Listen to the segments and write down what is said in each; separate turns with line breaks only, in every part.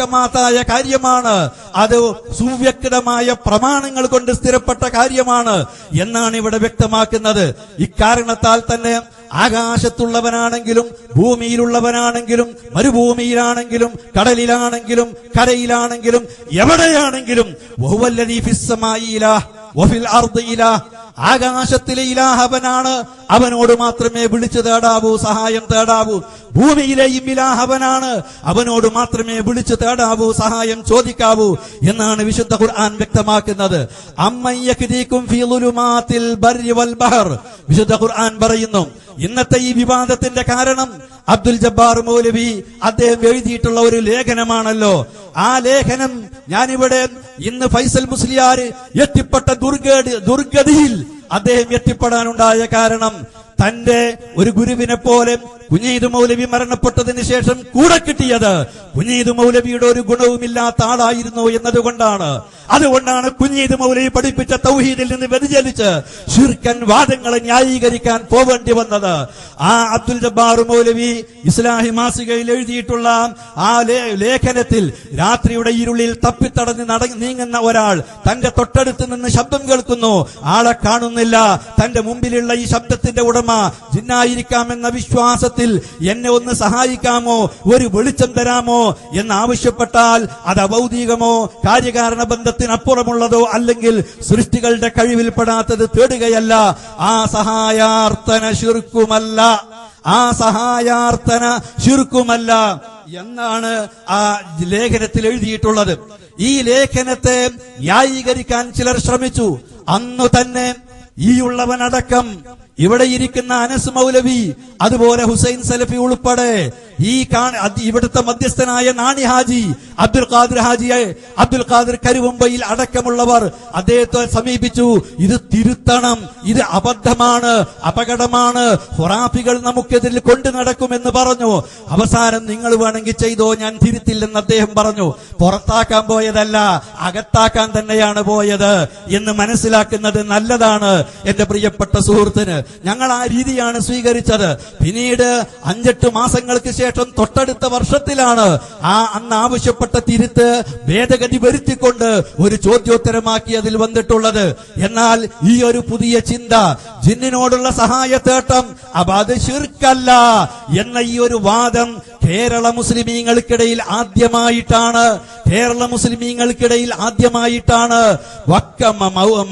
മുഹക്കമാത്തായ കാര്യമാണ്, അത് സുവ്യക്തമായ പ്രമാണങ്ങൾ കൊണ്ട് സ്ഥിരപ്പെട്ട കാര്യമാണ് എന്നാണ് ഇവിടെ വ്യക്തമാക്കുന്നത്. ഇക്കാരണത്താൽ തന്നെ ആകാശത്തുള്ളവനാണെങ്കിലും ഭൂമിയിലുള്ളവനാണെങ്കിലും മരുഭൂമിയിലാണെങ്കിലും കടലിലാണെങ്കിലും കരയിലാണെങ്കിലും എവിടെയാണെങ്കിലും വഹുവല്ലദീ ഫിസ്സമാഇ ഇലാഹ് വഫിൽ അർദി ഇലാഹ്, ആകാശത്തിലെ ഇലാഹ് അവനാണ്, അവനോട് മാത്രമേ വിളിച്ചു തേടാവൂ, സഹായം തേടാവൂ. ഭൂമിയിലെയും ഇലാഹ് അവനാണ്, അവനോട് മാത്രമേ വിളിച്ചു തേടാവൂ, സഹായം ചോദിക്കാവൂ എന്നാണ് വിശുദ്ധ ഖുർആൻ വ്യക്തമാക്കുന്നത്. അമ്മൻ യഹ്ദീകും ഫീ ളുലുമാത്തിൽ ബർരി വൽ ബഹർ, വിശുദ്ധ ഖുർആൻ പറയുന്നു. ഇന്നത്തെ ഈ വിവാദത്തിന്റെ കാരണം അബ്ദുൽ ജബ്ബാർ മൗലവി അദ്ദേഹം എഴുതിയിട്ടുള്ള ഒരു ലേഖനമാണല്ലോ. ആ ലേഖനം ഞാനിവിടെ ഇന്ന് ഫൈസൽ മുസ്ലിയാർ എത്തിപ്പെട്ട ദുർഗതിയിൽ അദ്ദേഹം എത്തിപ്പെടാനുണ്ടായ കാരണം തന്റെ ഒരു ഗുരുവിനെ പോലെ കുഞ്ഞീദ് മൗലവി മരണപ്പെട്ടതിന് ശേഷം കൂടെ കിട്ടിയത് കുഞ്ഞീദ് മൗലവിയുടെ ഒരു ഗുണവുമില്ലാത്ത ആളായിരുന്നു എന്നതുകൊണ്ടാണ്. അതുകൊണ്ടാണ് കുഞ്ഞീദ് മൗലവി പഠിപ്പിച്ച തൗഹീദിൽ നിന്ന് വ്യതിചലിച്ച് ശിർക്കൻ വാദങ്ങളെ ന്യായീകരിക്കാൻ പോവേണ്ടി വന്നത്. ആ അബ്ദുൽ ജബ്ബാർ മൗലവി ഇസ്ലാഹി മാസികയിൽ എഴുതിയിട്ടുള്ള ആ ലേഖനത്തിൽ രാത്രിയുടെ ഇരുളിൽ തപ്പിത്തടഞ്ഞ് നീങ്ങുന്ന ഒരാൾ തന്റെ തൊട്ടടുത്ത് നിന്ന് ശബ്ദം കേൾക്കുന്നു, ആളെ കാണുന്നില്ല. തന്റെ മുമ്പിലുള്ള ഈ ശബ്ദത്തിന്റെ ഉടമ ജിന്നായിരിക്കാമെന്ന വിശ്വാസത്തിൽ എന്നെ ഒന്ന് സഹായിക്കാമോ, ഒരു വെളിച്ചം തരാമോ എന്നാവശ്യപ്പെട്ടാൽ അത് അഭൗതികമോ കാര്യകാരണ ബന്ധത്തിനപ്പുറമുള്ളതോ അല്ലെങ്കിൽ സൃഷ്ടികളുടെ കഴിവിൽപ്പെടാത്തത് തേടുകയല്ല. ആ സഹായാർത്ഥന ശിർക്കുമല്ല, ആ സഹായാർത്ഥന ശിർക്കുമല്ല എന്നാണ് ആ ലേഖനത്തിൽ എഴുതിയിട്ടുള്ളത്. ഈ ലേഖനത്തെ ന്യായീകരിക്കാൻ ചിലർ ശ്രമിച്ചു. അന്നു തന്നെ ഈ ഉള്ളവനടക്കം ഇവിടെ ഇരിക്കുന്ന അനസ് മൗലവി അതുപോലെ ഹുസൈൻ സലഫി ഉൾപ്പെടെ ഇവിടുത്തെ മധ്യസ്ഥനായ നാണി ഹാജി അബ്ദുൽ ഖാദിർ കരുവമ്പയിൽ അടക്കമുള്ളവർ അദ്ദേഹത്തെ സമീപിച്ചു. ഇത് തിരുത്തണം, ഇത് അബദ്ധമാണ്, അപകടമാണ്, ഖുറാഫികൾ നമുക്കെതിരിൽ കൊണ്ടു നടക്കുമെന്ന് പറഞ്ഞു. അവസാനം നിങ്ങൾ വേണമെങ്കിൽ ചെയ്തോ, ഞാൻ തിരുത്തില്ലെന്ന് അദ്ദേഹം പറഞ്ഞു. പുറത്താക്കാൻ പോയതല്ല, അകത്താക്കാൻ തന്നെയാണ് പോയത് എന്ന് മനസ്സിലാക്കുന്നത് നല്ലതാണ് എന്റെ പ്രിയപ്പെട്ട സുഹൃത്തിന്. ഞങ്ങൾ ആ രീതിയാണ് സ്വീകരിച്ചത്. പിന്നീട് 5-8 മാസങ്ങൾക്ക് ശേഷം തൊട്ടടുത്ത വർഷത്തിലാണ് അന്ന് ആവശ്യപ്പെട്ട തിരുത്ത് ഭേദഗതി വരുത്തിക്കൊണ്ട് ഒരു ചോദ്യോത്തരമാക്കി അതിൽ വന്നിട്ടുള്ളത്. എന്നാൽ ഈ ഒരു പുതിയ ചിന്ത, ജിന്നിനോടുള്ള സഹായ തേട്ടം അത് ശിർക്കല്ല എന്ന ഈ ഒരു വാദം കേരള മുസ്ലിമീങ്ങൾക്കിടയിൽ ആദ്യമായിട്ടാണ്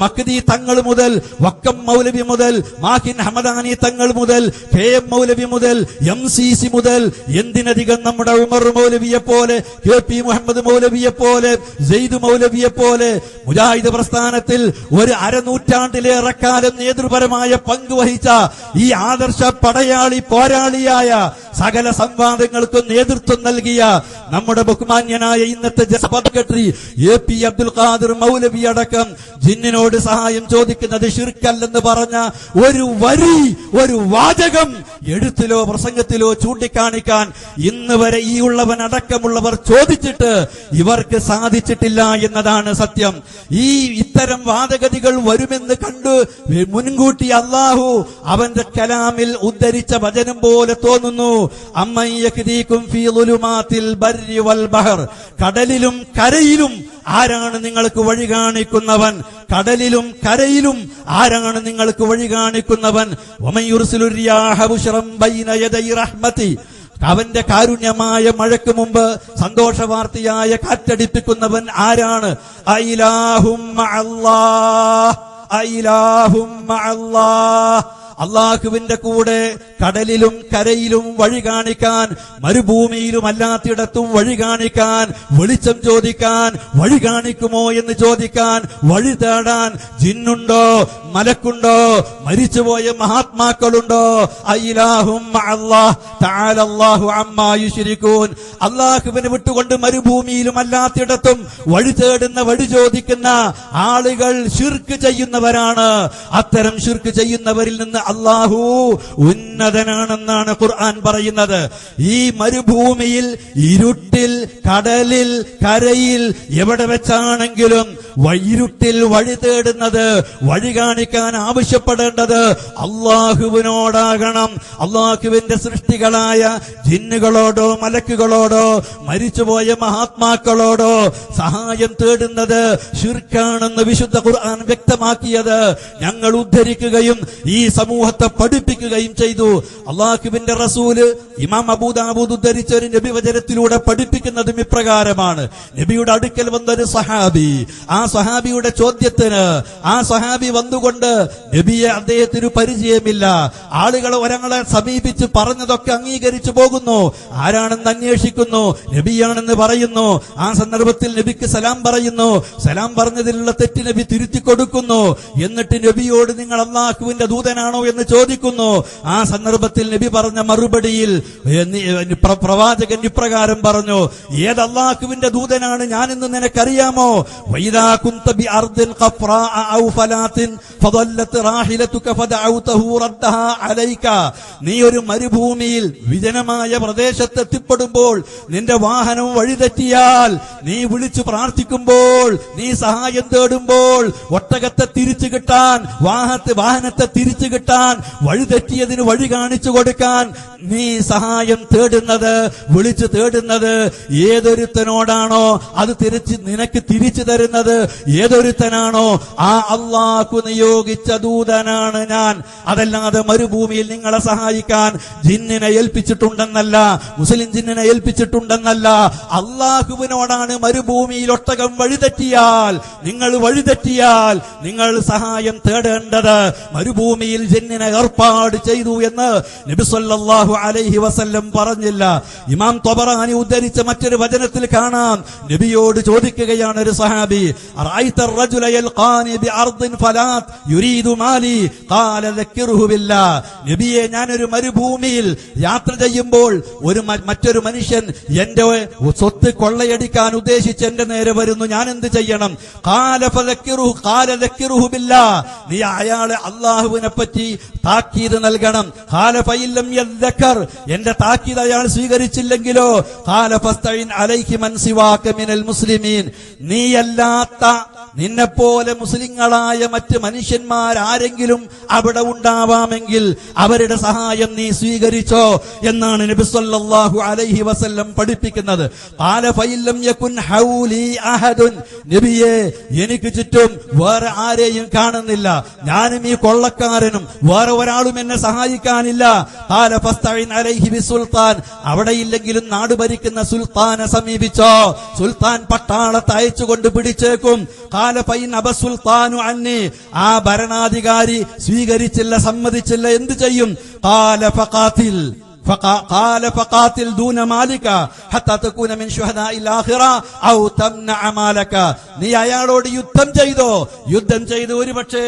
മക്ദി തങ്ങൾ മുതൽ, വക്കം മൗലവി മുതൽ, മാഹിൻ ഹമദാനി തങ്ങൾ മുതൽ, KM മൗലവി മുതൽ, MCC മുതൽ, എന്തിനധികം നമ്മുടെ ഉമർ മൗലവിയെ പോലെ, KP മുഹമ്മദ് മൗലവിയെ പോലെ, സെയ്ദ് മൗലവിയെ പോലെ മുജാഹിദ് പ്രസ്ഥാനത്തിൽ ഒരു അരനൂറ്റാണ്ടിലേറെ കാലം നേതൃപരമായ പങ്കുവഹിച്ച ഈ ആദർശ പോരാളിയായ സകല സംവാദങ്ങൾക്കും നേതൃത്വം നൽകിയ നമ്മുടെ ബഹുമാന്യനായ ഇന്നത്തെ സെക്രട്ടറി AP അബ്ദുൽ ഖാദിർ മൗലവി അടക്കം ജിന്നിനോട് സഹായം ചോദിക്കുന്നത് ശിർക്കല്ലെന്ന് പറഞ്ഞ ഒരു വാചകം എഴുത്തിലോ പ്രസംഗത്തിലോ ചൂണ്ടിക്കാണിക്കാൻ ഇന്ന് വരെ ഈ ഉള്ളവനടക്കമുള്ളവർ ചോദിച്ചിട്ട് ഇവർക്ക് സാധിച്ചിട്ടില്ല എന്നതാണ് സത്യം. ഇത്തരം വാദഗതികൾ വരുമെന്ന് കണ്ടു മുൻകൂട്ടി അല്ലാഹു അവന്റെ കലാമിൽ ഉദ്ധരിച്ച വചനം പോലെ തോന്നുന്നു. അമ്മൻ യഹ്ദീകും ഫീ ളുലുമാത്തിൽ ബർരി വൽ ബഹർ, കടലിലും കരയിലും ആരാണ് നിങ്ങൾക്ക് വഴി കാണിക്കുന്നവൻ? കടലിലും കരയിലും ആരാണ് നിങ്ങൾക്ക് വഴി കാണിക്കുന്നവൻ? വമൻ യുർസിലു റിയാഹ ബുശ്റൻ ബൈന യദൈ റഹ്മതി, അവന്റെ കാരുണ്യമായ മഴയ്ക്ക് മുമ്പ് സന്തോഷ വാർത്തയായ കാറ്റടിപ്പിക്കുന്നവൻ ആരാണ്? അയിലാഹും മഅല്ലാഹ്, അയിലാഹും മഅല്ലാഹ്, അള്ളാഹുവിന്റെ കൂടെ കടലിലും കരയിലും വഴി കാണിക്കാൻ, മരുഭൂമിയിലും അല്ലാത്തിടത്തും വഴി കാണിക്കാൻ, വെളിച്ചം ചോദിക്കാൻ, വഴി കാണിക്കുമോ എന്ന് ചോദിക്കാൻ, വഴി തേടാൻ ജിന്നുണ്ടോ, മലക്കുണ്ടോ, മരിച്ചുപോയ മഹാത്മാക്കളുണ്ടോ? അയിലാഹും അല്ലാഹ് തആല അല്ലാഹു അമ്മാ യുശ്രികൂൻ. അള്ളാഹുവിനെ വിട്ടുകൊണ്ട് മരുഭൂമിയിലും അല്ലാത്തിടത്തും വഴി തേടുന്ന, വഴി ചോദിക്കുന്ന ആളുകൾ ശിർക്ക് ചെയ്യുന്നവരാണ്. അത്തരം ശിർക്ക് ചെയ്യുന്നവരിൽ നിന്ന് അല്ലാഹു ഉന്നതനാണെന്നാണ് ഖുർആൻ പറയുന്നത്. ഈ മരുഭൂമിയിൽ, ഇരുട്ടിൽ, കടലിൽ, കരയിൽ, എവിടെ വെച്ചാണെങ്കിലും ഇരുട്ടിൽ വഴി തേടുന്നത്, വഴി കാണിക്കാൻ ആവശ്യപ്പെടേണ്ടത് അള്ളാഹുവിനോടാകണം. അള്ളാഹുവിന്റെ സൃഷ്ടികളായ ജിന്നുകളോടോ മലക്കുകളോടോ മരിച്ചുപോയ മഹാത്മാക്കളോടോ സഹായം തേടുന്നത് ശിർക്കാണെന്ന് വിശുദ്ധ ഖുർആൻ വ്യക്തമാക്കിയത് ഞങ്ങൾ ഉദ്ധരിക്കുകയും ഈ സമൂഹത്തെ പഠിപ്പിക്കുകയും ചെയ്തു. അള്ളാഹുവിന്റെ റസൂല് ഇമാം അബൂദാവൂദ് ഉദ്ധരിച്ച ഒരു നബി വചനത്തിലൂടെ പഠിപ്പിക്കുന്നതും ഇപ്രകാരമാണ്. നബിയുടെ അടുക്കൽ വന്നൊരു സഹാബി, ആ സഹാബിയുടെ ചോദ്യത്തിന് ആ സഹാബി വന്നുകൊണ്ട്, നബിയെ അദ്ദേഹത്തിന് പരിചയമില്ല, ആളുകൾ ഒരാളെ സമീപിച്ച് പറഞ്ഞതൊക്കെ അംഗീകരിച്ചു പോകുന്നു, ആരാണെന്ന് അന്വേഷിക്കുന്നു, നബിയാണെന്ന് പറയുന്നു. ആ സന്ദർഭത്തിൽ നബിക്ക് സലാം പറയുന്നു, സലാം പറഞ്ഞതിലുള്ള തെറ്റ് നബി തിരുത്തി കൊടുക്കുന്നു. എന്നിട്ട് നബിയോട് നിങ്ങൾ അല്ലാഹുവിന്റെ ദൂതനാണോ എന്ന് ചോദിക്കുന്നു. ആ സന്ദർഭത്തിൽ നബി പറഞ്ഞ മറുപടിയിൽ പ്രവാചകൻ ഇപ്രകാരം പറഞ്ഞു, ഏത് അല്ലാഹുവിന്റെ ദൂതനാണ് ഞാനെന്ന് നിനക്കറിയാമോ? വൈദാ കുന്ത ബി അർദിൻ ഖഫ്റാഅ ഔ ഫലാത്തിൻ ഫദല്ലത് റാഹിലതുക ഫദഅഉതഹു റദ്ദഹാ അലൈക. നീ ഒരു മരുഭൂമിയിൽ വിജനമായ പ്രദേശത്ത് എത്തിപ്പെടുമ്പോൾ, നിന്റെ വാഹനം വഴിതെറ്റിയാൽ, നീ വിളിച്ചു പ്രാർത്ഥിക്കുമ്പോൾ, നീ സഹായം തേടുമ്പോൾ, ഒട്ടകത്തെ തിരിച്ചു കിട്ടാൻ, വാഹനത്തെ തിരിച്ചു കിട്ടാൻ, വഴിതെറ്റിയതിന് വഴി കാണിച്ചു കൊടുക്കാൻ നീ സഹായം തേടുന്നത്, വിളിച്ചു തേടുന്നത് ഏതൊരുത്തനോടാണോ അത് നിനക്ക് തിരിച്ചു തരുന്നത് ഏതൊരുത്തനാണോ ആ അല്ലാഹു നിയോഗിച്ച ദൂതനാണ് ഞാൻ. അതല്ലാതെ മരുഭൂമിയിൽ നിങ്ങളെ സഹായിക്കാൻ ജിന്നിനെ ഏൽപ്പിച്ചിട്ടുണ്ടെന്നല്ല, മുസ്ലിം ജിന്നിനെ ഏൽപ്പിച്ചിട്ടുണ്ടെന്നല്ല. അല്ലാഹുവിനോടാണ് മരുഭൂമിയിൽ ഒട്ടകം വഴിതെറ്റിയാൽ, നിങ്ങൾ സഹായം തേടേണ്ടത്. മരുഭൂമിയിൽ ജിന്നിനെ ഏർപ്പാട് ചെയ്തു എന്ന് നബി സല്ലല്ലാഹു അലൈഹി വസല്ലം പറഞ്ഞില്ല. ഇമാം ത്വബറാനി ഉദ്ധരിച്ച മറ്റൊരു വചനത്തിൽ കാണാം, നബിയോട് ചോദിക്കുകയാണ് ഒരു സഹാബി, അറഅയ്ത الرجل يلقاني بأرض فلات يريد مالي قال ذكره بالله. നബിയെ, ഞാനൊരു മരുഭൂമിയിൽ യാത്ര ചെയ്യുമ്പോൾ മറ്റൊരു മനുഷ്യൻ എന്റെ സ്വത്ത് കൊള്ളയടിക്കാൻ ഉദ്ദേശിച്ച് എന്റെ നേരെ വരുന്നു, ഞാൻ എന്ത് ചെയ്യണം? ഖാല ذكره بالله. നീ അയാളെ അല്ലാഹുവിനെ പറ്റി താക്കീത് നൽകണം. ഖാല ഫഇല്ലം യذكر. എന്റെ താക്കീത് അയാൾ സ്വീകരിച്ചില്ലെങ്കിലോ? ഖാല ഫസ്തഇൻ അലൈഹി മൻ സിവാക മിനൽ മുസ്ലിമീൻ. നീയല്ലാത്ത നിന്നെപ്പോലെ മുസ്ലിങ്ങളായ മറ്റ് മനുഷ്യന്മാരാരെങ്കിലും അവിടെ ഉണ്ടാവാമെങ്കിൽ അവരുടെ സഹായം നീ സ്വീകരിച്ചോ എന്നാണ് നബി സല്ലല്ലാഹു അലൈഹി വസല്ലം പഠിപ്പിക്കുന്നത്. ഖാല ഫഇല്ലം യകുൻ ഹൗലി അഹദുൻ. നബിയേ, എനിക്ക് ചുറ്റും വേറെ ആരെയും കാണുന്നില്ല, ഞാനും ഈ കൊള്ളക്കാരനും, വേറെ ഒരാളും എന്നെ സഹായിക്കാനില്ല. ഖാല ഫസ്തഇൻ അലൈഹി ബിസുൽത്താൻ. അവിടെയില്ലെങ്കിലും നാട് ഭരിക്കുന്ന സുൽത്താനെ സമീപിച്ചോ, സുൽത്താൻ പട്ടാളത്തെ അയച്ചുകൊണ്ട് പിടിച്ചേക്കും. ഖാല ഫൈൻ അബസുൽത്താനു അന്നി. ആ ഭരണാധികാരി സ്വീകരിച്ചില്ല, സമ്മതിച്ചില്ല, എന്ത് ചെയ്യും? ഖാല ഫഖാതിൽ ദൂന മാലിക ഹത്താ തകൂന മിൻ ശുഹദാഇൽ ആഖിറ ഔ തംനഅ മാലക. നീ അയാളോട് യുദ്ധം ചെയ്ത് ഒരുപക്ഷെ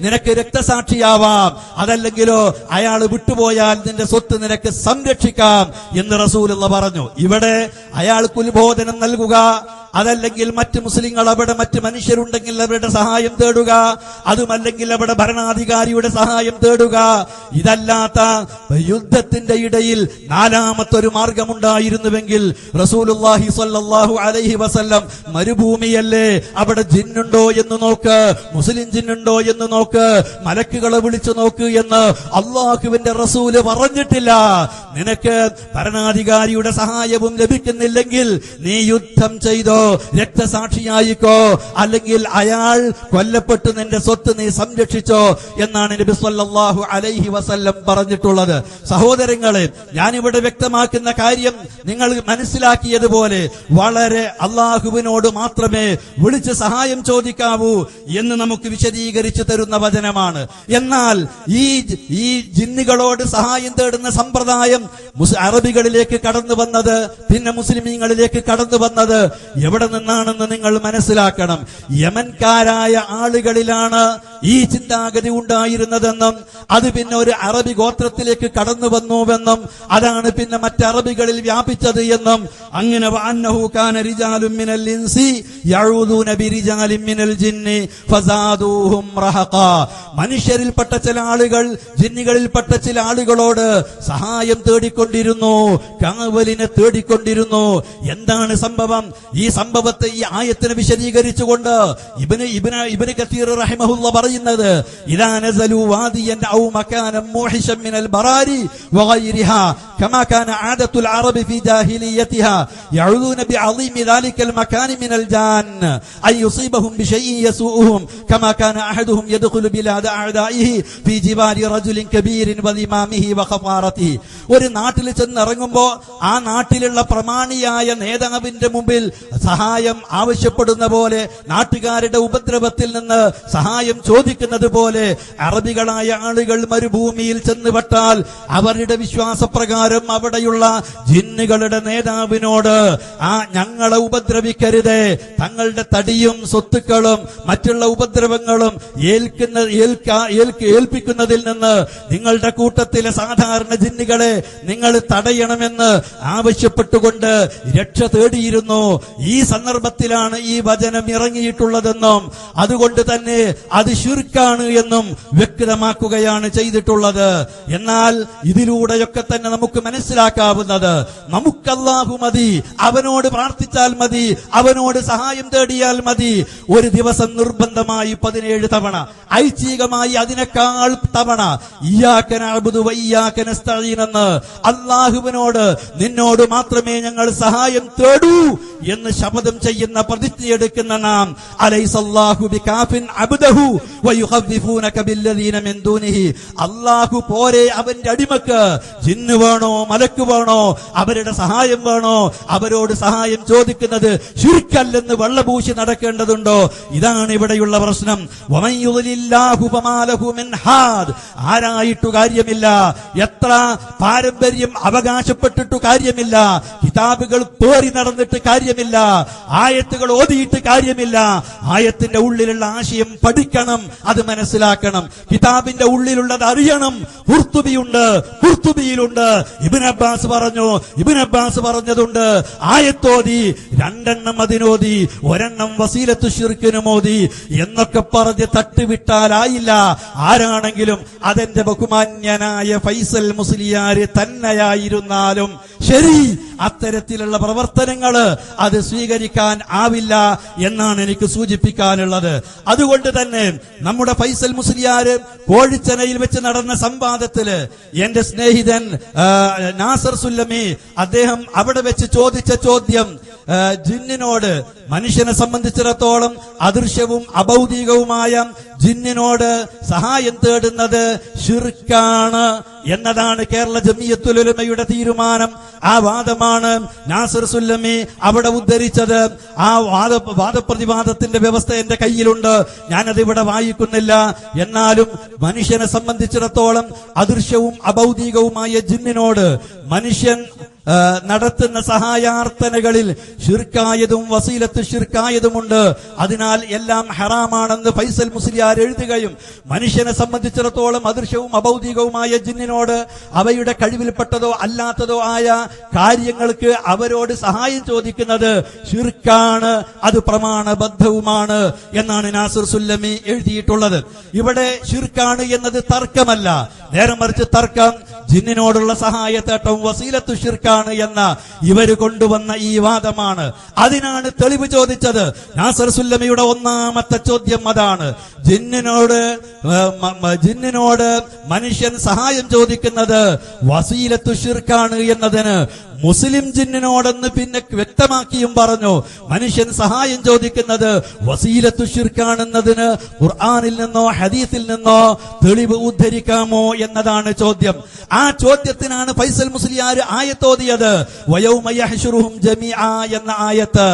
നിനക്ക് രക്തസാക്ഷിയാവാം, അതല്ലെങ്കിലോ അയാൾ വിട്ടുപോയാൽ നിന്റെ സ്വത്ത് നിനക്ക് സംരക്ഷിക്കാം എന്ന് റസൂലുള്ളാഹി പറഞ്ഞു. ഇവിടെ അയാൾക്ക് ഉത്ബോധനം നൽകുക, അതല്ലെങ്കിൽ മറ്റ് മുസ്ലിങ്ങൾ അവിടെ മറ്റ് മനുഷ്യരുണ്ടെങ്കിൽ അവരുടെ സഹായം തേടുക, അതുമല്ലെങ്കിൽ അവിടെ ഭരണാധികാരിയുടെ സഹായം തേടുക. ഇതല്ലാത്ത യുദ്ധത്തിന്റെ ഇടയിൽ നാലാമത്തൊരു മാർഗമുണ്ടായിരുന്നുവെങ്കിൽ റസൂലുള്ളാഹി സ്വല്ലല്ലാഹു അലൈഹി വസല്ലം, മരുഭൂമിയല്ലേ, അവിടെ ജിന്നുണ്ടോ എന്ന് നോക്ക്, മുസ്ലിം ജിന്നുണ്ടോ എന്ന് നോക്ക്, മലക്കുകളെ വിളിച്ചു നോക്ക് എന്ന് അള്ളാഹുവിന്റെ റസൂല് പറഞ്ഞിട്ടില്ല. നിനക്ക് ഭരണാധികാരിയുടെ സഹായവും ലഭിക്കുന്നില്ലെങ്കിൽ നീ യുദ്ധം ചെയ്തോ, രക്തസാക്ഷിയായിക്കോ, അല്ലെങ്കിൽ അയാൾ കൊല്ലപ്പെട്ട് നിന്റെ സ്വത്ത് നീ സംരക്ഷിച്ചോ എന്നാണ് നബി സല്ലല്ലാഹു അലൈഹി വസല്ലം പറഞ്ഞിട്ടുള്ളത്. സഹോദരങ്ങളെ, ഞാനിവിടെ വ്യക്തമാക്കുന്ന കാര്യം നിങ്ങൾ മനസ്സിലാക്കിയതുപോലെ വളരെ അള്ളാഹുവിനോട് മാത്രമേ വിളിച്ച് സഹായം ചോദിക്കാവൂ എന്ന് നമുക്ക് വിശദീകരിച്ചു തരുന്ന വചനമാണ്. എന്നാൽ ഈ ജിന്നുകളോട് സഹായം തേടുന്ന സമ്പ്രദായം അറബികളിലേക്ക് കടന്നു വന്നത്, പിന്നെ മുസ്ലിമീങ്ങളിലേക്ക് കടന്നു വന്നത് എവിടെ നിന്നാണെന്ന് നിങ്ങൾ മനസ്സിലാക്കണം. യമൻകാരായ ആളുകളിലാണ് ഈ ചിന്താഗതി ഉണ്ടായിരുന്നതെന്നും അത് പിന്നെ ഒരു അറബി ഗോത്രത്തിലേക്ക് കടന്നു വന്നുവെന്നും അതാണ് പിന്നെ മറ്ററബികളിൽ വ്യാപിച്ചത് എന്നും അങ്ങനെ വഅന്നഹു കാന റിജാലുൻ മിനൽ ഇൻസി യഊദൂന ബിരിജാലിൻ മിനൽ ജിന്നി ഫസാദൂഹും റഹഖാ. മനുഷ്യരിൽപ്പെട്ട ചില ആളുകൾ ജിന്നുകളിൽപ്പെട്ട ചില ആളുകളോട് സഹായം തേടിക്കൊണ്ടിരുന്നു, കാവലിനെ തേടിക്കൊണ്ടിരുന്നു. എന്താണ് സംഭവം? ഈ സംഭവത്തെ ഈ ആയത്തിനെ വിശദീകരിച്ചുകൊണ്ട് ഇബ്നു കസീർ റഹിമഹുല്ല പറയുന്നത്, ഇദാ നസലു വാദിയൻ ഔ മകാനം മുഹിശൻ മിനൽ ബറാരി വഗൈരിഹാ കമാ കാന ആദത്തുൽ അറബി ഫി ജാഹിലിയതിഹാ യഊദൂന ബിഅളീമി ദാലികൽ മകാനി മിനൽ ജാൻ അൻ യുസീബഹും ബിശൈഇൻ യസൂഉഹും കമാ കാന അഹദുഹും യദ്ഖുലു ബിലാദ അഅദാഇഹി ഫി ജിബാലി റജുലിൻ കബീരിൻ വലിമാമിഹി വഖഫാറതിഹി. ഒരു നാട്ടിൽ ചെന്നിറങ്ങുമ്പോ ആ നാട്ടിലുള്ള പ്രമാണിയായ നേതാവിന്റെ മുമ്പിൽ സഹായം ആവശ്യപ്പെടുന്ന പോലെ, നാട്ടുകാരുടെ ഉപദ്രവത്തിൽ നിന്ന് സഹായം ചോദിക്കുന്നത് പോലെ അറബികളായ ആളുകൾ മരുഭൂമിയിൽ ചെന്നുപെട്ടാൽ അവരുടെ വിശ്വാസപ്രകാരം അവിടെയുള്ള ജിന്നുകളുടെ നേതാവിനോട് ഞങ്ങളെ ഉപദ്രവിക്കരുതേ, തങ്ങളുടെ തടിയും സ്വത്തുക്കളും മറ്റുള്ള ഉപദ്രവങ്ങളും ഏൽപ്പിക്കുന്നതിൽ നിന്ന് നിങ്ങളുടെ കൂട്ടത്തിലെ സാധാരണ ജിന്നുകളെ നിങ്ങൾ തടയണമെന്ന് ആവശ്യപ്പെട്ടുകൊണ്ട് രക്ഷ തേടിയിരുന്നു. ഈ സന്ദർഭത്തിലാണ് ഈ വചനം ഇറങ്ങിയിട്ടുള്ളതെന്നും അതുകൊണ്ട് തന്നെ അത് ശിർക്കാണ് എന്നും വ്യക്തമാക്കുകയാണ് ചെയ്തിട്ടുള്ളത്. എന്നാൽ ഇതിലൂടെയൊക്കെ തന്നെ നമുക്ക് മനസ്സിലാക്കാവുന്നത്, നമുക്ക് അല്ലാഹു മതി, അവനോട് പ്രാർത്ഥിച്ചാൽ മതി, അവനോട് സഹായം തേടിയാൽ മതി. ഒരു ദിവസം നിർബന്ധമായി 17 തവണ, ഐച്ഛികമായി അതിനേക്കാൾ തവണ ഇയ്യാക നഅ്ബുദു വ ഇയ്യാക നസ്തഈൻ എന്ന് അല്ലാഹുവിനോട്, നിന്നോട് മാത്രമേ ഞങ്ങൾ സഹായം തേടൂ എന്ന് ശപഥം ചെയ്യുന്ന, പ്രതിജ്ഞയെടുക്കുന്ന നാം, അലൈസല്ലാഹു ബികാഫിൻ അബ്ദഹു വയുഖവ്വിഫൂനക ബില്ലദീന മിൻ ദൂനിഹി. അല്ലാഹു പോരെ അവന്റെ അടിമക്ക് ജിന്ന് വേണോ മലക്ക് വേണോ, അവരുടെ സഹായം വേണോ, അവരോട് സഹായം ചോദിക്കുന്നത് ശിർക്കല്ലെന്ന് വെള്ളപൂശി നടക്കേണ്ടതുണ്ടോ? ഇതാണ് ഇവിടെയുള്ള പ്രശ്നം. വമൻ യുളില്ലാഹു ഫമാ ലഹു മിൻ ഹാദ്. ആരായിട്ടു കാര്യമില്ല, എത്ര പാരമ്പര്യം അവകാശപ്പെട്ടിട്ടു കാര്യമില്ല, കിതാബുകൾ പേറി നടന്നിട്ട് കാര്യമില്ല, ആയത്തുകൾ ഓതിയിട്ട് കാര്യമില്ല. ആയത്തിന്റെ ഉള്ളിലുള്ള ആശയം പഠിക്കണം, അത് മനസ്സിലാക്കണം, കിതാബിന്റെ ഉള്ളിലുള്ളത് അറിയണം. ഖുർത്തുബിയുണ്ട്, ഖുർത്തുബിയിലുണ്ട്. ഇബ്നു അബ്ബാസ് പറഞ്ഞതുണ്ട്, ആയത്തോതി 2 അതിനോതി, 1 വസീലത്തു ശിർക്കിനും ഓതി എന്നൊക്കെ പറഞ്ഞ് തട്ടുവിട്ടാലായില്ല. ആരാണെങ്കിലും അതെന്റെ ബഹുമാന്യനായ ഫൈസൽ മുസ്ലിയാർ തന്നെയായിരുന്നാലും ശരി, അത്തരത്തിലുള്ള പ്രവർത്തനങ്ങള് അത് സ്വീകരിക്കാൻ ആവില്ല എന്നാണ് എനിക്ക് സൂചിപ്പിക്കാനുള്ളത്. അതുകൊണ്ട് തന്നെ നമ്മുടെ ഫൈസൽ മുസ്ലിയാർ കോഴിച്ചനയിൽ വെച്ച് നടന്ന സംവാദത്തില് എന്റെ സ്നേഹിതൻ നാസർ സുല്ലമി അദ്ദേഹം അവിടെ വെച്ച് ചോദിച്ച ചോദ്യം, ജിന്നിനോട്, മനുഷ്യനെ സംബന്ധിച്ചിടത്തോളം അദൃശ്യവും അഭൗതികവുമായ ജിന്നിനോട് സഹായം തേടുന്നത് ശിർക്കാണ് എന്നതാണ് കേരള ജമിയത്തുൽ ഉലമയുടെ തീരുമാനം. ആ വാദമാണ് നാസർ സുല്ലമി അവിടെ ഉദ്ധരിച്ചത്. ആ വാദപ്രതിവാദത്തിന്റെ വ്യവസ്ഥ എന്റെ കയ്യിലുണ്ട്, ഞാനതിവിടെ വായിക്കുന്നില്ല. എന്നാലും മനുഷ്യനെ സംബന്ധിച്ചിടത്തോളം അദൃശ്യവും അഭൗതികവുമായ ജിന്നിനോട് മനുഷ്യൻ നടത്തുന്ന സഹായാർത്ഥനകളിൽ ശിർക്കായതും വസീലത്ത് ശിർക്കായതുമുണ്ട്. അതിനാൽ എല്ലാം ഹറാമാണെന്ന് ഫൈസൽ മുസ്ലിയാർ എഴുതുകയും, മനുഷ്യനെ സംബന്ധിച്ചിടത്തോളം അദൃശ്യവും അഭൗതികവുമായ ജിന്നിനോട് അവയുടെ കഴിവിൽപ്പെട്ടതോ അല്ലാത്തതോ ആയ കാര്യങ്ങൾക്ക് അവരോട് സഹായം ചോദിക്കുന്നത് ശിർക്കാണ്, അത് പ്രമാണബദ്ധവുമാണ് എന്നാണ് നാസിർ സുല്ലമി എഴുതിയിട്ടുള്ളത്. ഇവിടെ ശിർക്കാണ് എന്നത് തർക്കമല്ല, നേരെ മറിച്ച് തർക്കം ജിന്നിനോടുള്ള സഹായത്തേട്ടം വസീലത്തു ശിർക്കാണ് എന്ന ഇവര് കൊണ്ടുവന്ന ഈ വാദമാണ്. അതിനാണ് തെളിവ് ചോദിച്ചത്. നാസർ സുല്ലമിയുടെ ഒന്നാമത്തെ ചോദ്യം അതാണ്. ജിന്നിനോട് മനുഷ്യൻ സഹായം ചോദിക്കുന്നത് വസീലത്തു ശിർക്കാണ് എന്നതിന് മുസ്ലിം ജിന്നിനോടെന്ന് പിന്നെ വ്യക്തമാക്കിയും പറഞ്ഞു. മനുഷ്യൻ സഹായം ചോദിക്കുന്നത് വസീലത്തു ശിർക്കാണെന്നതിന് ഖുർആനിൽ നിന്നോ ഹദീസിൽ നിന്നോ തെളിവ് ഉദ്ധരിക്കാമോ എന്നതാണ് ചോദ്യം. ആ ചോദ്യത്തിനാണ് ഫൈസൽ മുസ്ലിയാർ ആയത്തോതിയത്, വയൗമ യഹ്ശുറുഹും ജമീഅ എന്ന ആയത്ത്.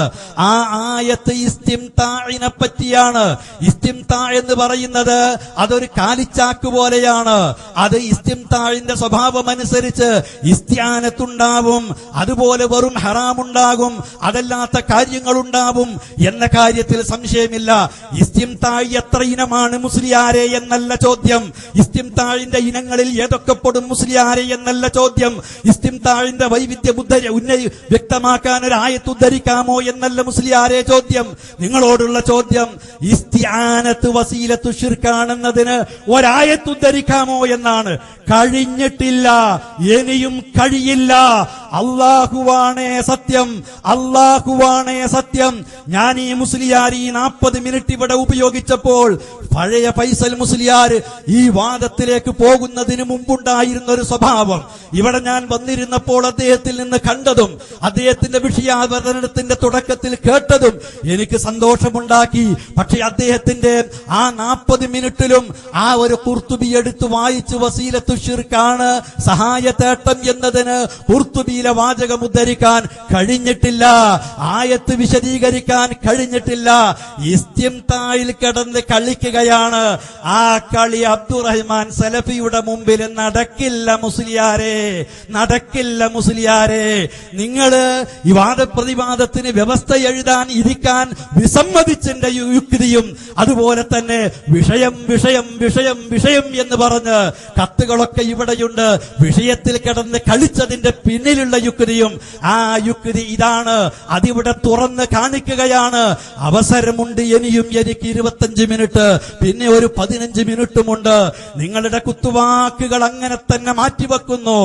ആ ആയത്ത് ഇസ്തിംതാഇനെ പറ്റിയാണ്. ഇസ്തിംതാ എന്ന് പറയുന്നത് അതൊരു കാലിച്ചാക്ക് പോലെയാണ്. അത് ഇസ്തിംതാഇന്റെ സ്വഭാവം അനുസരിച്ച് ഇസ്തിആനത്തുണ്ടാവും, അതുപോലെ വെറും ഹറാമുണ്ടാകും, അതല്ലാത്ത കാര്യങ്ങളുണ്ടാവും എന്ന കാര്യത്തിൽ സംശയമില്ല. ഇസ്തിംതാഴ് എത്ര ഇനമാണ് മുസ്ലിയാരെ എന്നല്ല ചോദ്യം. ഇസ്തിംതാഴിന്റെ ഇനങ്ങളിൽ ഏതൊക്കെ പെടും മുസ്ലിയാരെ എന്നല്ല ചോദ്യം. ഇസ്തിംതാഴിന്റെ വൈവിധ്യ വ്യക്തമാക്കാൻ ഒരു ആയത്ത് ഉദ്ധരിക്കാമോ എന്നല്ല മുസ്ലിയാരെ ചോദ്യം. നിങ്ങളോടുള്ള ചോദ്യം ഇസ്തിആനത്ത് വസീലത്തു ശിർക്കാണെന്നതിന് ഒരായത്ത് ഉദ്ധരിക്കാമോ എന്നാണ്. കഴിഞ്ഞിട്ടില്ല, ഇനിയും കഴിയില്ല. അല്ലാഹുവാണേ സത്യം, അല്ലാഹുവാണേ സത്യം. ഞാൻ ഈ മുസ്ലിയാർ ഈ 40 മിനിറ്റ് ഇവിടെ ഉപയോഗിച്ചപ്പോൾ പഴയ ഫൈസൽ മുസ്ലിയാർ ഈ വാദത്തിലേക്ക് പോകുന്നതിന് മുമ്പുണ്ടായിരുന്ന ഒരു സ്വഭാവം ഇവിടെ ഞാൻ വന്നിരുന്നപ്പോൾ അദ്ദേഹത്തിൽ നിന്ന് കണ്ടതും അദ്ദേഹത്തിന്റെ വിഷയാവതരണത്തിന്റെ തുടക്കത്തിൽ കേട്ടതും എനിക്ക് സന്തോഷമുണ്ടാക്കി. പക്ഷെ അദ്ദേഹത്തിന്റെ ആ 40 മിനിറ്റിലും ആ ഒരു ഖുർത്തുബി എടുത്ത് വായിച്ച് വസീലത്തു ശിർക്കാണ് സഹായതേട്ടം എന്നതിന് ഖുർത്തുബിയിലെ വാചകം ഉദ്ധരിക്കാൻ കഴിഞ്ഞിട്ടില്ല, ആയത്ത് വിശദീകരിക്കാൻ കഴിഞ്ഞിട്ടില്ല. ഇസ്തിംതായിൽ കിടന്ന് കളിക്കുകയാണ്. ആ കളി അബ്ദുറഹ്മാൻ സലഫിയുടെ മുമ്പിൽ നടക്കില്ല മുസ്ലിയാരെ, നടക്കില്ല മുസ്ലിയാരെ. നിങ്ങള് ഈ വാദപ്രതിവാദത്തിന് വ്യവസ്ഥ എഴുതാൻ ഇരിക്കാൻ വിസമ്മതിച്ചതിന്റെ യുക്തിയും അതുപോലെ തന്നെ വിഷയം വിഷയം വിഷയം വിഷയം എന്ന് പറഞ്ഞ് കത്തുകളൊക്കെ ഇവിടെയുണ്ട്. വിഷയത്തിൽ കിടന്ന് കളിച്ചതിന്റെ പിന്നിലുള്ള യുക്തിയും ആ യുക്തി ഇതാണ്, അതിവിടെ തുറന്ന് കാണിക്കുകയാണ്. അവസരമുണ്ട് ഇനിയും, എനിക്ക് 25 മിനിറ്റ്, പിന്നെ ഒരു 15 മിനിറ്റുമുണ്ട്. നിങ്ങളുടെ കുത്തുവാക്കുകൾ അങ്ങനെ തന്നെ മാറ്റിവെക്കുന്നു.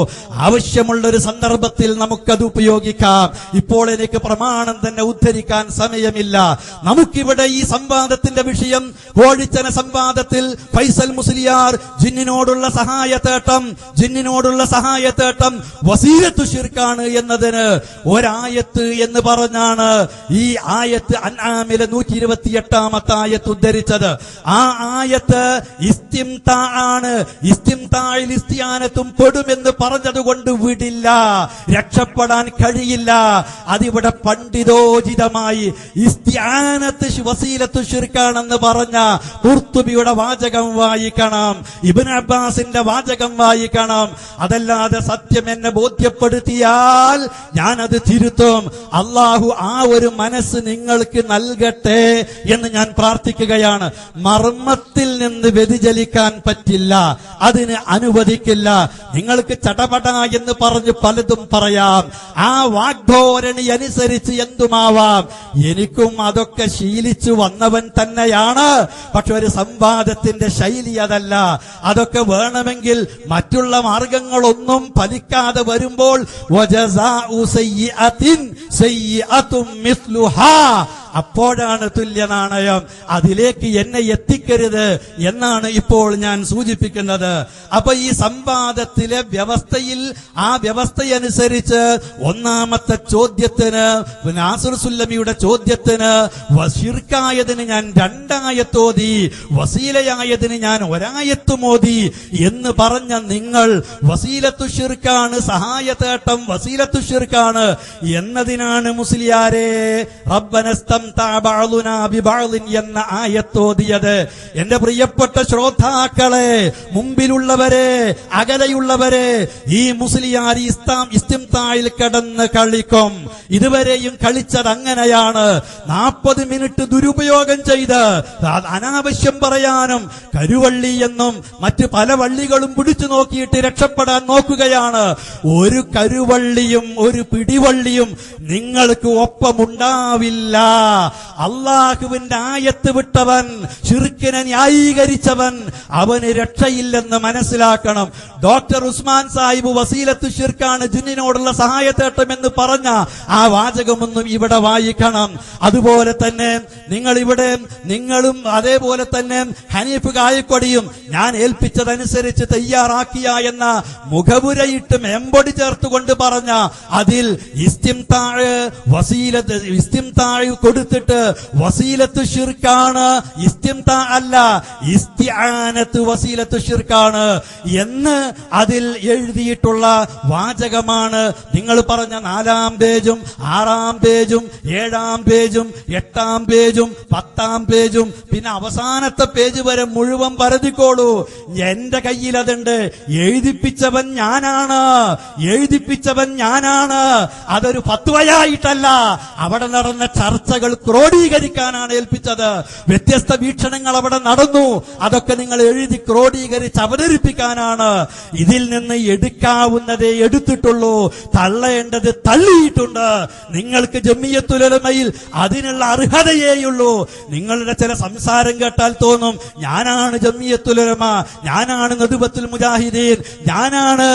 ആവശ്യമുള്ള ഒരു സന്ദർഭത്തിൽ നമുക്കത് ഉപയോഗിക്കാം. ഇപ്പോൾ എനിക്ക് പ്രമാണം തന്നെ ഉദ്ധരിക്കാൻ സമയമില്ല. നമുക്കിവിടെ ഈ സംവാദത്തിന്റെ വിഷയം കോഴിച്ചന സംവാദത്തിൽ ഫൈസൽ മുസ്ലിയാർ ജിന്നിനോടുള്ള സഹായതേട്ടം, ജിന്നിനോടുള്ള സഹായതേട്ടം വസീലത്തു ശിർക്കാണ് എന്നതിന് ഒരായത്ത് എന്ന് പറഞ്ഞാണ് ഈ ആയത്ത് അൻആമിലെ 128ാമത്തെ ആയത്ത് ഉദ്ധരിച്ചത്. ആ ആയത്ത് ഇസ്തിംതാ ആണ്. ഇസ്തിംതായിൽ ഇസ്തിയാനത്തും പെടുമെന്ന് പറഞ്ഞതുകൊണ്ട് വിടില്ല, രക്ഷപ്പെടാൻ കഴിയില്ല. അതിവിടെ പണ്ഡിതോചിതമായി ഇസ്തിയാനത്ത് വസീലത്തു ശിർക്കാണെന്ന് പറഞ്ഞ ഖുർത്തുബിയുടെ വാചകം വായിക്കണം, ഇബ്നു അബ്ബാസിന്റെ വാചകം വായിക്കണം. അതല്ലാതെ സത്യം എന്നെ ബോധ്യപ്പെടുത്തിയാൽ ഞാനത് തിരുത്തും. അള്ളാഹു ആ ഒരു മനസ്സ് നിങ്ങൾക്ക് നൽകട്ടെ എന്ന് ഞാൻ പ്രാർത്ഥിക്കുകയാണ്. മർമ്മത്തിൽ നിന്ന് വ്യതിചലിക്കാൻ പറ്റില്ല, അതിന് അനുവദിക്കില്ല. നിങ്ങൾക്ക് ചടപട എന്ന് പറഞ്ഞ് പലതും പറയാം, ആ വാഗ്ധോരണി അനുസരിച്ച് എന്തുമാവാം. എനിക്കും അതൊക്കെ ശീലിച്ചു വന്നവൻ തന്നെയാണ്. പക്ഷെ ഒരു സംവാദത്തിന്റെ ശൈലി അതല്ല. അതൊക്കെ വേണമെങ്കിൽ മറ്റുള്ള മാർഗങ്ങളൊന്നും ഫലിക്കാതെ വരുമ്പോൾ വജസാഉ സയ്യിഅത്തിൻ സയ്യിഅത്തും മിസ്ലുഹാ, അപ്പോഴാണ് തുല്യനാണയം. അതിലേക്ക് എന്നെ എത്തിക്കരുത് എന്നാണ് ഇപ്പോൾ ഞാൻ സൂചിപ്പിക്കുന്നത്. അപ്പൊ ഈ സംവാദത്തിലെ വ്യവസ്ഥയിൽ ആ വ്യവസ്ഥയനുസരിച്ച് ഒന്നാമത്തെ ചോദ്യത്തിന്, നാസിർ സുല്ലമിയുടെ ചോദ്യത്തിന് ശിർക്കായതിന് ഞാൻ 2 ആയത്തോതി, വസീലയായതിന് ഞാൻ 1 ആയത്തുമോതി എന്ന് പറഞ്ഞ നിങ്ങൾ വസീലത്തു ശിർക്കാണ്, സഹായതേട്ടം വസീലത്തു ശിർക്കാണ് എന്നതിനാണ് മുസ്ലിയാരെ റബ്ബനസ്ത എന്ന ആയത്തോതിയത്. എന്റെ പ്രിയപ്പെട്ട ശ്രോതാക്കളെ, മുമ്പിലുള്ളവരെ, അകലെയുള്ളവരെ, ഈ മുസ്ലിയാർ ഇസ്തിംതായിൽ കിടന്ന് കളിക്കും. ഇതുവരെയും കളിച്ചത് അങ്ങനെയാണ്. 40 മിനിറ്റ് ദുരുപയോഗം ചെയ്ത് അനാവശ്യം പറയാനും കരുവള്ളി എന്നും മറ്റ് പല വള്ളികളും പിടിച്ചു നോക്കിയിട്ട് രക്ഷപ്പെടാൻ നോക്കുകയാണ്. ഒരു കരുവള്ളിയും ഒരു പിടിവള്ളിയും നിങ്ങൾക്ക് ഒപ്പമുണ്ടാവില്ല. അള്ളാഹുവിന്റെ ആയത്ത് വിട്ടവൻ, ശിർക്കിനെ ന്യായീകരിച്ചവൻ, അവന് രക്ഷയില്ലെന്ന് മനസ്സിലാക്കണം. ഡോക്ടർ ഉസ്മാൻ സാഹിബ് വസീലത്തു ശിർക്കാണ് ജിന്നിനോടുള്ള സഹായതേട്ടം എന്ന് പറഞ്ഞ ആ വാചകമൊന്നും ഇവിടെ വായിക്കണം. അതുപോലെ തന്നെ നിങ്ങളും അതേപോലെ തന്നെ ഹനീഫ് കായക്കൊടിയും ഞാൻ ഏൽപ്പിച്ചതനുസരിച്ച് തയ്യാറാക്കിയ എന്ന മുഖപുരയിട്ട് മേമ്പൊടി ചേർത്തുകൊണ്ട് പറഞ്ഞ അതിൽ ഇസ്തിംതാഴ് വസീലത്ത് ഇസ്തിംതാഴ് കൊടു കൊടുത്തിട്ട് വസീലത്ത് ശിർക്കാണ്, ഇസ്തിംതാ അല്ല, ഇസ്തിആനത്ത് വസീലത്ത് ശിർക്കാണ് എന്ന് അതിൽ എഴുതിയിട്ടുള്ള വാചകമാണ്. നിങ്ങൾ പറഞ്ഞ 4-ാം പേജും 6-ാം പേജും 7-ാം പേജും 8-ാം പേജും 10-ാം പേജും പിന്നെ അവസാനത്തെ പേജ് വരെ മുഴുവൻ പരതിക്കോളൂ. എന്റെ കയ്യിൽ അതുണ്ട്. എഴുതിപ്പിച്ചവൻ ഞാനാണ്. അതൊരു ഫത്വയായിട്ടല്ല, അവിടെ നടന്ന ചർച്ചകൾ ക്രോഡീകരിക്കാനാണ് ഏൽപ്പിച്ചത്. വ്യത്യസ്ത വീക്ഷണങ്ങൾ അവിടെ നടന്നു. അതൊക്കെ നിങ്ങൾ എഴുതി ക്രോഡീകരിച്ച് അവതരിപ്പിക്കാനാണ്. ഇതിൽ നിന്ന് എടുക്കാവുന്നതേ എടുത്തിട്ടുള്ളൂ, തള്ളേണ്ടത് തള്ളിയിട്ടുണ്ട്. നിങ്ങൾക്ക് ജമിയത്തുൽ ഉലമയിൽ അതിനുള്ള അർഹതയേയുള്ളൂ. നിങ്ങളുടെ ചില സംസാരം കേട്ടാൽ തോന്നും ഞാനാണ് ജമിയത്തുൽ ഉലമ, ഞാനാണ് നദുബത്തുൽ മുജാഹിദീൻ, ഞാനാണ്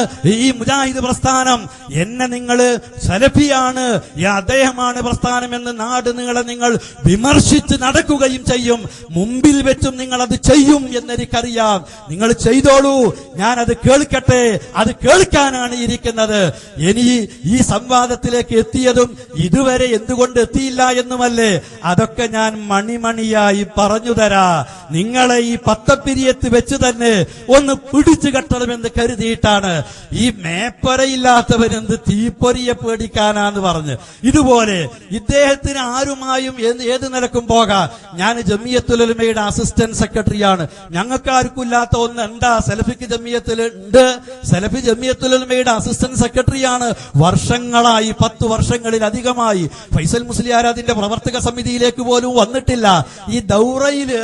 ഈ മുജാഹിദ് പ്രസ്ഥാനം, എന്നെ നിങ്ങൾ സലഫിയാണ്, അദ്ദേഹമാണ് പ്രസ്ഥാനം എന്ന് നാട് നിങ്ങളെ നിങ്ങൾ വിമർശിച്ച് നടക്കുകയും ചെയ്യും. മുമ്പിൽ വെച്ചും നിങ്ങൾ അത് ചെയ്യും എന്നെനിക്കറിയാം. നിങ്ങൾ ചെയ്തോളൂ, ഞാൻ അത് കേൾക്കട്ടെ. അത് കേൾക്കാനാണ് ഇരിക്കുന്നത്. ഇനി ഈ സംവാദത്തിലേക്ക് എത്തിയതും ഇതുവരെ എന്തുകൊണ്ട് എത്തിയില്ല എന്നുമല്ലേ, അതൊക്കെ ഞാൻ മണിമണിയായി പറഞ്ഞു തരാ. നിങ്ങളെ ഈ പത്തപ്പിരിയത്ത് വെച്ച് തന്നെ ഒന്ന് പിടിച്ചു കെട്ടണമെന്ന് കരുതിയിട്ടാണ്. ഈ മേപ്പരയില്ലാത്തവരെന്ത് തീപ്പൊരിയെ പേടിക്കാനാന്ന് പറഞ്ഞ് ഇതുപോലെ ഇദ്ദേഹത്തിന് ആരുമായും ഏത് നിലക്കും പോകാം. ഞാൻ ജമിയത്തുൽ ഉലമയുടെ അസിസ്റ്റന്റ് സെക്രട്ടറിയാണ്. ഞങ്ങൾക്ക് ആർക്കില്ലാത്ത ഒന്ന് എന്താ സലഫിക്ക് ജമിയത്തിൽ ഉണ്ട്. സലഫി ജമിയത്തുൽ ഉലമയുടെ അസിസ്റ്റന്റ് സെക്രട്ടറിയാണ്. വർഷങ്ങളായി, 10 വർഷങ്ങളിലധികമായി. ഫൈസൽ മുസ്ലിയാർ അതിന്റെ പ്രവർത്തക സമിതിയിലേക്ക് പോലും വന്നിട്ടില്ല. ഈ ദൗറയില്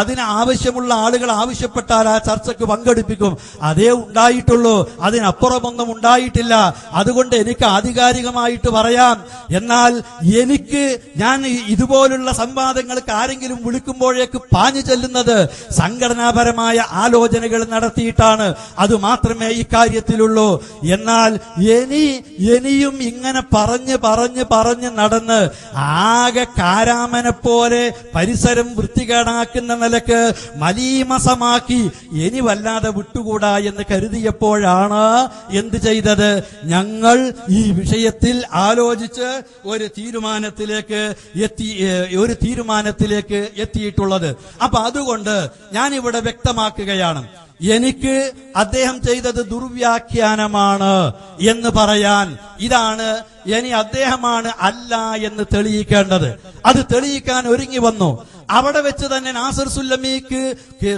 അതിന് ആവശ്യമുള്ള ആളുകൾ ആവശ്യപ്പെട്ടാൽ ആ ചർച്ചയ്ക്ക് പങ്കെടുപ്പിക്കും. അതേ ഉണ്ടായിട്ടുള്ളൂ, അതിനപ്പുറമൊന്നും ഉണ്ടായിട്ടില്ല. അതുകൊണ്ട് എനിക്ക് ആധികാരികമായിട്ട് പറയാം. എന്നാൽ ഞാൻ ഇതുപോലുള്ള സംവാദങ്ങൾക്ക് ആരെങ്കിലും വിളിക്കുമ്പോഴേക്ക് പാഞ്ഞു ചെല്ലുന്നത് സംഘടനാപരമായ ആലോചനകൾ നടത്തിയിട്ടാണ്. അത് മാത്രമേ ഇക്കാര്യത്തിലുള്ളൂ. എന്നാൽ ഇനിയും ഇങ്ങനെ പറഞ്ഞ് നടന്ന് ആകെ കാരാമനെ പോലെ പരിസരം വൃത്തികേടാക്കുന്ന നിലക്ക് മലീമസമാക്കി ഇനി വല്ലാതെ വിട്ടുകൂടാ എന്ന് കരുതിയപ്പോഴാണ് എന്ത് ചെയ്തത്? ഞങ്ങൾ ഈ വിഷയത്തിൽ ആലോചിച്ച് ഒരു തീരുമാനത്തിലേക്ക് എത്തിയിട്ടുള്ളത്. അപ്പൊ അതുകൊണ്ട് ഞാൻ ഇവിടെ വ്യക്തമാക്കുകയാണ്, എനിക്ക് അദ്ദേഹം ചെയ്തത് ദുർവ്യാഖ്യാനമാണ് എന്ന് പറയാൻ ഇതാണ് ഇനി അദ്ദേഹമാണ് അല്ല എന്ന് തെളിയിക്കേണ്ടത്. അത് തെളിയിക്കാൻ ഒരുങ്ങി വന്നു. അവിടെ വെച്ച് തന്നെ നാസിർ സുല്ലമിക്ക്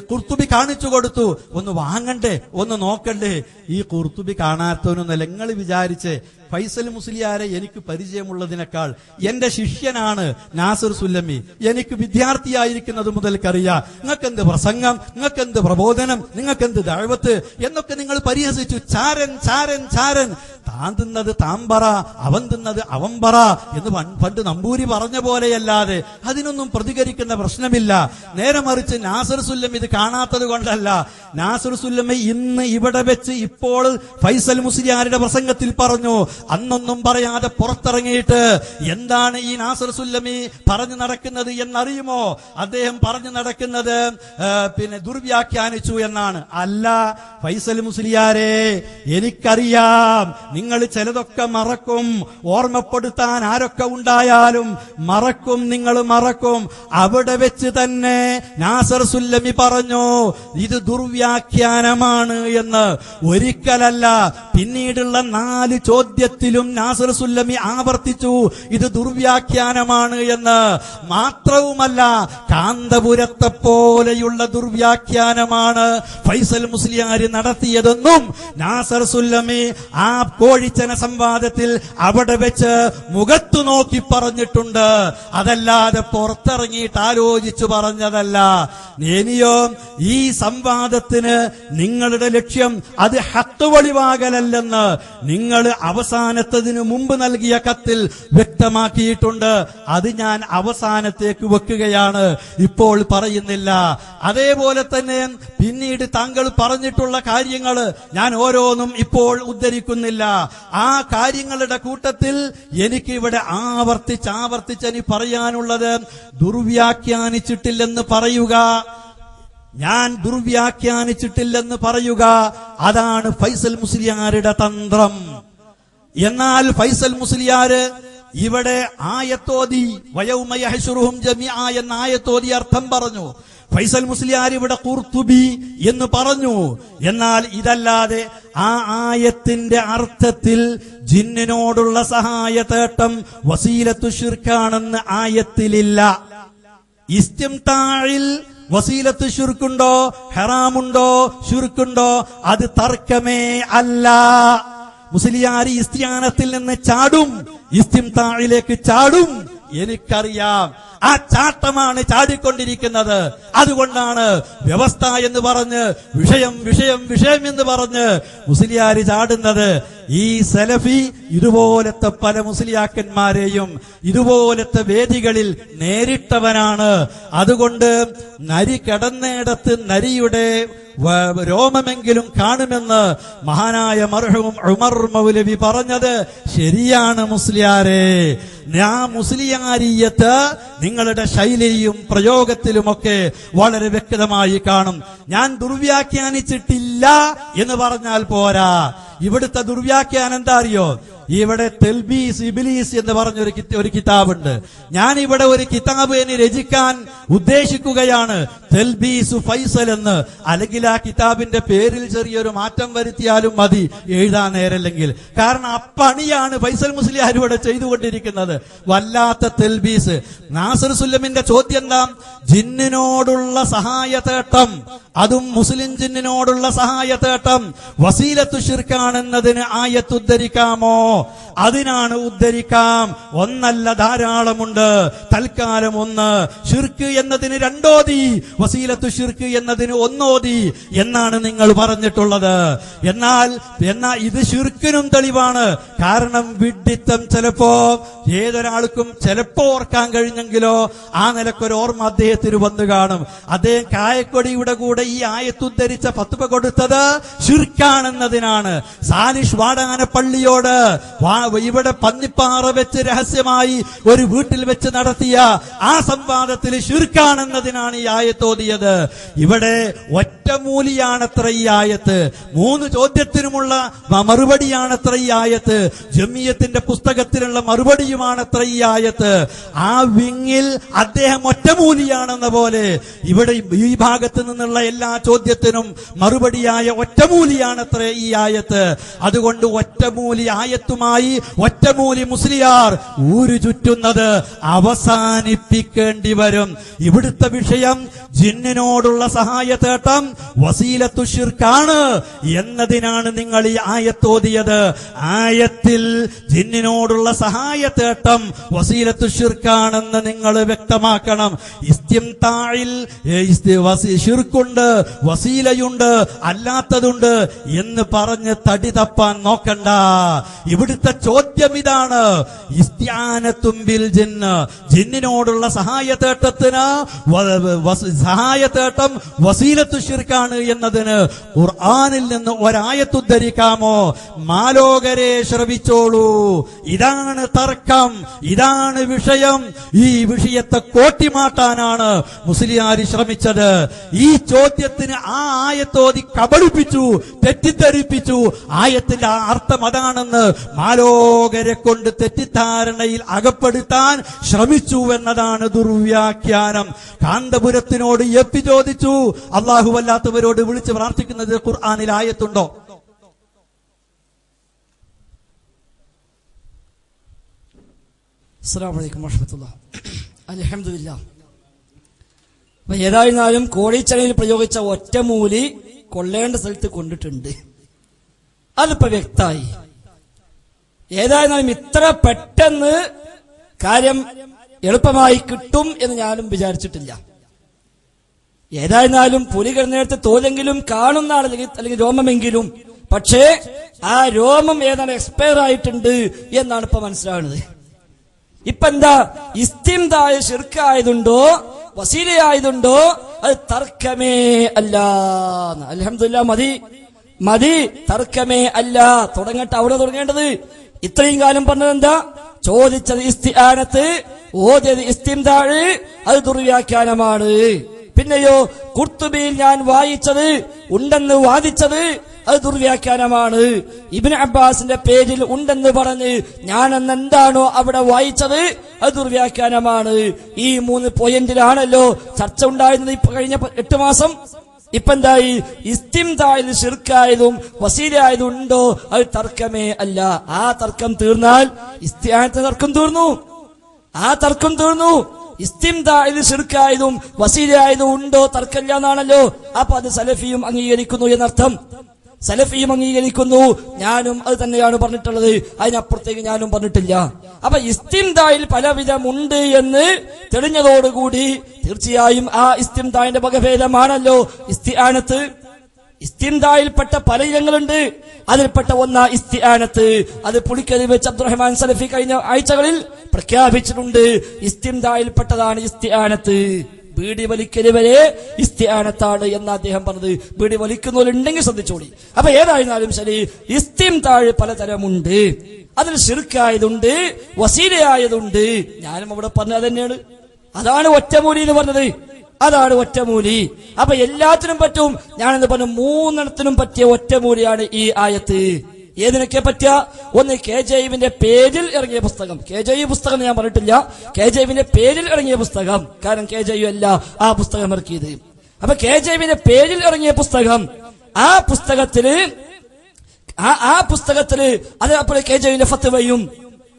ഖുർത്തുബി കാണിച്ചു കൊടുത്തു. ഒന്ന് വാങ്ങണ്ടേ, ഒന്ന് നോക്കണ്ടേ? ഈ ഖുർത്തുബി കാണാത്തവനൊന്നല്ല. നിങ്ങൾ വിചാരിച്ചേ ഫൈസൽ മുസ്ലിയാരെ എനിക്ക് പരിചയമുള്ളതിനേക്കാൾ എന്റെ ശിഷ്യനാണ് നാസിർ സുല്ലമി. എനിക്ക് വിദ്യാർത്ഥിയായിരിക്കുന്നത് മുതൽക്കറിയാം. നിങ്ങൾക്കെന്ത് പ്രസംഗം, നിങ്ങൾക്കെന്ത് പ്രബോധനം, നിങ്ങൾക്കെന്ത് ദഅവത്ത് എന്നൊക്കെ നിങ്ങൾ പരിഹസിച്ചു. ചാരൻ താൻ തിന്നത് താമ്പറ, അവൻ തിന്നത് അവമ്പറ എന്ന് പണ്ട് നമ്പൂരി പറഞ്ഞ പോലെയല്ലാതെ അതിനൊന്നും പ്രതികരിക്കുന്ന പ്രശ്നമില്ല. നേരെ മറിച്ച് നാസിർ സുല്ലമി ഇത് കാണാത്തത് കൊണ്ടല്ല. നാസിർ സുല്ലമി ഇന്ന് ഇവിടെ വെച്ച് ഇപ്പോൾ ഫൈസൽ മുസ്ലിയാരുടെ പ്രസംഗത്തിൽ പറഞ്ഞു, അന്നൊന്നും പറയാതെ പുറത്തിറങ്ങിയിട്ട് എന്താണ് ഈ നാസിർ സുല്ലമി പറഞ്ഞു നടക്കുന്നത് എന്നറിയുമോ? അദ്ദേഹം പറഞ്ഞു നടക്കുന്നത് ദുർവ്യാഖ്യാനിച്ചു എന്നാണ്. അല്ല ഫൈസൽ മുസ്ലിയാരെ, എനിക്കറിയാം നിങ്ങൾ ചിലതൊക്കെ മറക്കും. ഓർമ്മപ്പെടുത്താൻ ആരൊക്കെ ഉണ്ടായാലും മറക്കും, നിങ്ങൾ മറക്കും. അവിടെ വെച്ച് തന്നെ നാസിർ സുല്ലമി പറഞ്ഞു ഇത് ദുർവ്യാഖ്യാനമാണ് എന്ന്. ഒരിക്കലല്ല, പിന്നീടുള്ള 4 ചോദ്യത്തിലും നാസിർ സുല്ലമി ആവർത്തിച്ചു ഇത് ദുർവ്യാഖ്യാനമാണ് എന്ന്. മാത്രവുമല്ല, കാന്തപുരത്തെ പോലെയുള്ള ദുർവ്യാഖ്യാനമാണ് ഫൈസൽ മുസ്ലിയാർ നടത്തിയതെന്നും നാസിർ സുല്ലമി ആ കോഴിച്ചന സംവാദത്തിൽ അവിടെ വെച്ച് മുഖത്തു നോക്കി പറഞ്ഞിട്ടുണ്ട്. അതല്ലാതെ പുറത്തിറങ്ങിയിട്ട് ആലോചിച്ചു പറഞ്ഞതല്ല. ഇനിയോ ഈ സംവാദത്തിന് നിങ്ങളുടെ ലക്ഷ്യം അത് ഹഖ് വെളിവാകലല്ലെന്ന് നിങ്ങൾ അവസാനത്തതിനു മുമ്പ് നൽകിയ കത്തിൽ വ്യക്തമാക്കിയിട്ടുണ്ട്. അത് ഞാൻ അവസാനത്തേക്ക് വെക്കുകയാണ്, ഇപ്പോൾ പറയുന്നില്ല. അതേപോലെ തന്നെ പിന്നീട് താങ്കൾ പറഞ്ഞിട്ടുള്ള കാര്യങ്ങൾ ഞാൻ ഓരോന്നും ഇപ്പോൾ ഉദ്ധരിക്കുന്നില്ല. ആ കാര്യങ്ങളുടെ കൂട്ടത്തിൽ എനിക്ക് ഇവിടെ ആവർത്തിച്ച് ഇനി പറയാനുള്ളത്, ദുർവ്യാഖ്യാനിച്ചിട്ടില്ലെന്ന് പറയുക, ഞാൻ ദുർവ്യാഖ്യാനിച്ചിട്ടില്ലെന്ന് പറയുക, അതാണ് ഫൈസൽ മുസ്ലിയാരുടെ തന്ത്രം. എന്നാൽ ഫൈസൽ മുസ്ലിയാര് ഇവിടെ ആയത്തോതി വയൗമ യഹ്ശുറുഹും ജമീഅ എന്ന ആയത്തോതി അർത്ഥം പറഞ്ഞു. ഫൈസൽ മുസ്ലിയാർ ഇവിടെ ഖുർത്തുബി എന്ന് പറഞ്ഞു. എന്നാൽ ഇതല്ലാതെ ആ ആയത്തിന്റെ അർത്ഥത്തിൽ ജിന്നിനോടുള്ള സഹായതേട്ടം വസീലത്തു ശിർക്കാണെന്ന് ആയത്തിലില്ല. ഇസ്തിംതാഇൽ വസീലത്ത് ശിർക്കുണ്ടോ, ഹറാമുണ്ടോ, ശിർക്കുണ്ടോ? അത് തർക്കമേ അല്ല. മുസ്ലിയാരി ഇസ്തിയാനത്തിൽ നിന്ന് ചാടും, ഇസ്തിംതാഇലേക്ക് ചാടും. എനിക്കറിയാം, ആ ചാട്ടമാണ് ചാടിക്കൊണ്ടിരിക്കുന്നത്. അതുകൊണ്ടാണ് വ്യവസ്ഥ എന്ന് പറഞ്ഞ് വിഷയം വിഷയം വിഷയം എന്ന് പറഞ്ഞ് മുസ്ലിയാര് ചാടുന്നത്. ഈ സലഫി ഇതുപോലത്തെ പല മുസ്ലിയാക്കന്മാരെയും ഇതുപോലത്തെ വേദികളിൽ നേരിട്ടവനാണ്. അതുകൊണ്ട് നരി കിടന്നിടത്ത് നരിയുടെ രോമമെങ്കിലും കാണുമെന്ന് മഹാനായ മർഹൂം ഉമർ മൗലവി പറഞ്ഞത് ശരിയാണ്. മുസ്ലിയാരെ, ഞാൻ മുസ്ലിയാരിയത്ത് നിങ്ങളുടെ ശൈലിയും പ്രയോഗത്തിലുമൊക്കെ വളരെ വ്യക്തമായി കാണും. ഞാൻ ദുർവ്യാഖ്യാനിച്ചിട്ടില്ല എന്ന് പറഞ്ഞാൽ പോരാ. ഇവിടുത്തെ ദുർവ്യാഖ്യാനം എന്താ അറിയോ? ഇവിടെ തെൽബീസ് ഇബ്ലീസ് എന്ന് പറഞ്ഞൊരു കിതാബുണ്ട്. ഞാൻ ഇവിടെ ഒരു കിതാബ് എന്നെ രചിക്കാൻ ഉദ്ദേശിക്കുകയാണ്, തെൽബീസു ഫൈസൽ എന്ന്. അല്ലെങ്കിൽ ആ കിതാബിന്റെ പേരിൽ ചെറിയൊരു മാറ്റം വരുത്തിയാലും മതി, എഴുതാൻ നേരല്ലെങ്കിൽ. കാരണം അപ്പണിയാണ് ഫൈസൽ മുസ്ലിയാർ ഇവിടെ ചെയ്തുകൊണ്ടിരിക്കുന്നത്. വല്ലാത്ത തെൽബീസ്. നാസർ സുല്ലമിന്റെ ചോദ്യം എന്താ? ജിന്നിനോടുള്ള സഹായതേട്ടം, അതും മുസ്ലിം ജിന്നിനോടുള്ള സഹായതേട്ടം വസീലത്തു ശിർക്കാണെന്നതിന് ആയത്തുദ്ധരിക്കാമോ? അതിനാണ് ഉദ്ധരിക്കാം. ഒന്നല്ല, ധാരാളമുണ്ട്. തൽക്കാലം ഒന്ന്. ശിർക്ക് എന്നതിന് രണ്ടോതി, വസീലത്തു ശിർക്ക് എന്നതിന് ഒന്നോതി എന്നാണ് നിങ്ങൾ പറഞ്ഞിട്ടുള്ളത്. എന്നാൽ ഇത് ശിർക്കിനും തെളിവാണ്. കാരണം വിഡ്ഢിത്തം ചിലപ്പോ ഏതൊരാൾക്കും ചിലപ്പോ ഓർക്കാൻ കഴിഞ്ഞെങ്കിലോ ആ നിലക്കൊരു ഓർമ്മ അദ്ദേഹത്തിന് വന്നു കാണും. അദ്ദേഹം കായക്കൊടിയുടെ കൂടെ ഈ ആയത്തുദ്ധരിച്ച ഫത്വ കൊടുത്തത് ശിർക്കാണെന്നതിനാണ്. സാലിഷ് വാടാനപ്പള്ളിയോട് ഇവിടെ പന്നിപ്പാറ വെച്ച് രഹസ്യമായി ഒരു വീട്ടിൽ വെച്ച് നടത്തിയ ആ സംവാദത്തിൽ ശിർക്കാണെന്നതിനാണ് ഈ ആയത്തോതിയത്. ഇവിടെ ഒറ്റമൂലിയാണത്ര ഈ ആയത്ത്. 3 ചോദ്യത്തിനുമുള്ള മറുപടിയാണത്ര ഈ ആയത്ത്. ജമിയത്തിന്റെ പുസ്തകത്തിലുള്ള മറുപടിയുമാണത്ര ഈ ആയത്ത്. ആ വിങ്ങിൽ അദ്ദേഹം ഒറ്റമൂലിയാണെന്ന പോലെ ഇവിടെ ഈ ഭാഗത്ത് നിന്നുള്ള എല്ലാ ചോദ്യത്തിനും മറുപടിയായ ഒറ്റമൂലിയാണത്ര ഈ ആയത്ത്. അതുകൊണ്ട് ഒറ്റമൂലി ആയത്തുമായി ഒറ്റമൂലി മുസ്ലിയാർ ഊരു ചുറ്റുന്നത് അവസാനിപ്പിക്കേണ്ടി വരും. ഇവിടുത്തെ വിഷയം ജിന്നിനോടുള്ള സഹായതേട്ടം വസീലത്തു ശിർക്കാണ് എന്നതിനാണ് നിങ്ങൾ ഈ ആയത്തോതിയത്. ആയത്തിൽ ജിന്നിനോടുള്ള സഹായതേട്ടം വസീലത്തു ശിർക്കാണെന്ന് നിങ്ങൾ വ്യക്തമാക്കണം. ഇസ്തിംതാഇൽ ശിർക്കുണ്ട്, വസീലയുണ്ട്, അല്ലാത്തതുണ്ട് എന്ന് പറഞ്ഞ് തടി തപ്പാൻ നോക്കണ്ട. ഇവിടുത്തെ ചോദ്യം ഇതാണ്. ഇസ്തിആനത്തും ബിൽ ജിന്ന്, ജിന്നിനോടുള്ള സഹായതേട്ടത്തിന് സഹായതേട്ടം വസീലത്തു ശിർക്കാണ് എന്നതിന് ഖുർആനിൽ നിന്ന് ഒരായത്തുദ്ധരിക്കാമോ? മാലോകരെ ശ്രവിച്ചോളൂ. ഇതാണ് തർക്കം, ഇതാണ് വിഷയം. ഈ വിഷയത്തെ കോട്ടിമാട്ടാനാണ് മുസ്ലിയാർ ശ്രമിച്ചത്. ഈ ചോദ്യത്തിന് ആ ആയത്തോതി കബളിപ്പിച്ചു, തെറ്റിദ്ധരിപ്പിച്ചു. ആയത്തിന്റെ അർത്ഥം അതാണെന്ന് മാലോകരെ കൊണ്ട് തെറ്റിദ്ധാരണയിൽ അകപ്പെടുത്താൻ ശ്രമിച്ചു എന്നതാണ് ദുർവ്യാഖ്യാനം. കാന്തപുരത്തിനോട് എപ്പി ചോദിച്ചു, അള്ളാഹു അല്ലാത്തവരോട് വിളിച്ച് പ്രാർത്ഥിക്കുന്നത് ഖുർആനിൽ ആയത്തുണ്ടോ?
അസ്സലാമു അലൈക്കും വറഹ്മത്തുള്ളാഹി. അൽഹംദുലില്ലാഹ്. ഏതായിരുന്നാലും കോളിച്ചനയിൽ പ്രയോഗിച്ച ഒറ്റമൂലി കൊള്ളേണ്ട സ്ഥലത്ത് കൊണ്ടിട്ടുണ്ട്. അതിപ്പോ വ്യക്തമായി. ഏതായിരുന്നാലും ഇത്ര പെട്ടെന്ന് കാര്യം എളുപ്പമായി കിട്ടും എന്ന് ഞാനും വിചാരിച്ചിട്ടില്ല. ഏതായിരുന്നാലും പുലി കിടന്നിടത്ത് തോലെങ്കിലും കാണുന്ന അല്ലെങ്കിൽ രോമമെങ്കിലും, പക്ഷേ ആ രോമം ഏതാണ് എക്സ്പയർ ആയിട്ടുണ്ട് എന്നാണ് ഇപ്പൊ മനസ്സിലാകുന്നത്. ഇപ്പൊ എന്താ, ഇസ്തിംതായ ശിർക്കായതുണ്ടോ വസീലയായതുണ്ടോ അത് തർക്കമേ അല്ല. അൽഹംദുലില്ലാഹ്, മതി, തർക്കമേ അല്ല. തുടങ്ങട്ടെ, അവിടെ തുടങ്ങേണ്ടത്. ഇത്രയും കാലം പറഞ്ഞത് എന്താ? ചോദിച്ചത് ഇസ്തിആനത്ത്, ഓതിയത് ഇസ്തിംതാഴ്, അത് ദുർവ്യാഖ്യാനമാണ്. പിന്നെയോ ഖുർത്തുബിയിൽ ഞാൻ വായിച്ചത് ഉണ്ടെന്ന് വാദിച്ചത് അത് ദുർവ്യാഖ്യാനമാണ്. ഇബ്നു അബ്ബാസിന്റെ പേജിൽ ഉണ്ടെന്ന് പറഞ്ഞ് ഞാനെന്ന് എന്താണോ അവിടെ വായിച്ചത് അത് ദുർവ്യാഖ്യാനമാണ്. ഈ 3 പോയിന്റിലാണല്ലോ ചർച്ച ഉണ്ടായിരുന്നത് ഇപ്പൊ കഴിഞ്ഞ 8 മാസം. ഇപ്പൊ എന്തായി? ഇസ്തിംതായിൽ ശിർക്കായതും വസീലയായതും ഉണ്ടോ? അത് തർക്കമേ അല്ല. ആ തർക്കം തീർന്നാൽ ഇസ്തിആനത്തെ തർക്കം തീർന്നു. ആ തർക്കം തീർന്നു. ഇസ്തിംതായിൽ ശിർക്കായതും വസീലയായതും ഉണ്ടോ? തർക്കമില്ല എന്നാണല്ലോ. അപ്പൊ അത് സലഫിയും അംഗീകരിക്കുന്നു എന്നർത്ഥം. സലഫിയും അംഗീകരിക്കുന്നു. ഞാനും അത് തന്നെയാണ് പറഞ്ഞിട്ടുള്ളത്. അതിനപ്പുറത്തേക്ക് ഞാനും പറഞ്ഞിട്ടില്ല. അപ്പൊ ഇസ്തിംതായിൽ പലവിധമുണ്ട് എന്ന് തെളിഞ്ഞതോടുകൂടി തീർച്ചയായും ആ ഇസ്തിംതായിന്റെ വകഭേദമാണല്ലോ ഇസ്തിആനത്ത്. ഇസ്തിംതായിൽപ്പെട്ട പല ഇനങ്ങളുണ്ട്. അതിൽപ്പെട്ട ഒന്നാ ഇസ്തിആനത്ത്. അത് പുളിക്കരി വെച്ച് അബ്ദുറഹ്മാൻ സലഫി കഴിഞ്ഞ ആഴ്ചകളിൽ പ്രഖ്യാപിച്ചിട്ടുണ്ട്. ഇസ്തിംതായിൽപ്പെട്ടതാണ് ഇസ്തിആനത്ത്. ബീഡി വലിക്കല് വരെ ഇസ്തിആനത്താണ് എന്ന് അദ്ദേഹം പറഞ്ഞത്. ബീഡി വലിക്കുന്നവരുണ്ടെങ്കിൽ ശ്രദ്ധിച്ചോളി. അപ്പൊ ഏതായിരുന്നാലും ശരി, ഇസ്തിംതാഴ് പലതരമുണ്ട്. അതിൽ ശിർക്കായതുണ്ട്, വസീലയായതുണ്ട്. ഞാനും അവിടെ പറഞ്ഞത് തന്നെയാണ്. അതാണ് ഒറ്റമൂലി എന്ന് പറഞ്ഞത്. അതാണ് ഒറ്റമൂലി. അപ്പൊ എല്ലാത്തിനും പറ്റും. ഞാനെന്ന് പറഞ്ഞു 3 പറ്റിയ ഒറ്റമൂലിയാണ് ഈ ആയത്ത്. ഏതിനൊക്കെ പറ്റുക? ഒന്ന് KJV പേജിൽ ഇറങ്ങിയ പുസ്തകം. KJV പുസ്തകം ഞാൻ പറഞ്ഞിട്ടില്ല. KJV പേജിൽ ഇറങ്ങിയ പുസ്തകം. കാരണം KJV അല്ല ആ പുസ്തകം ഇറക്കിയത്. അപ്പൊ KJV പേജിൽ ഇറങ്ങിയ പുസ്തകം, ആ പുസ്തകത്തില് അതേപോലെ KJV ഫത്വയും,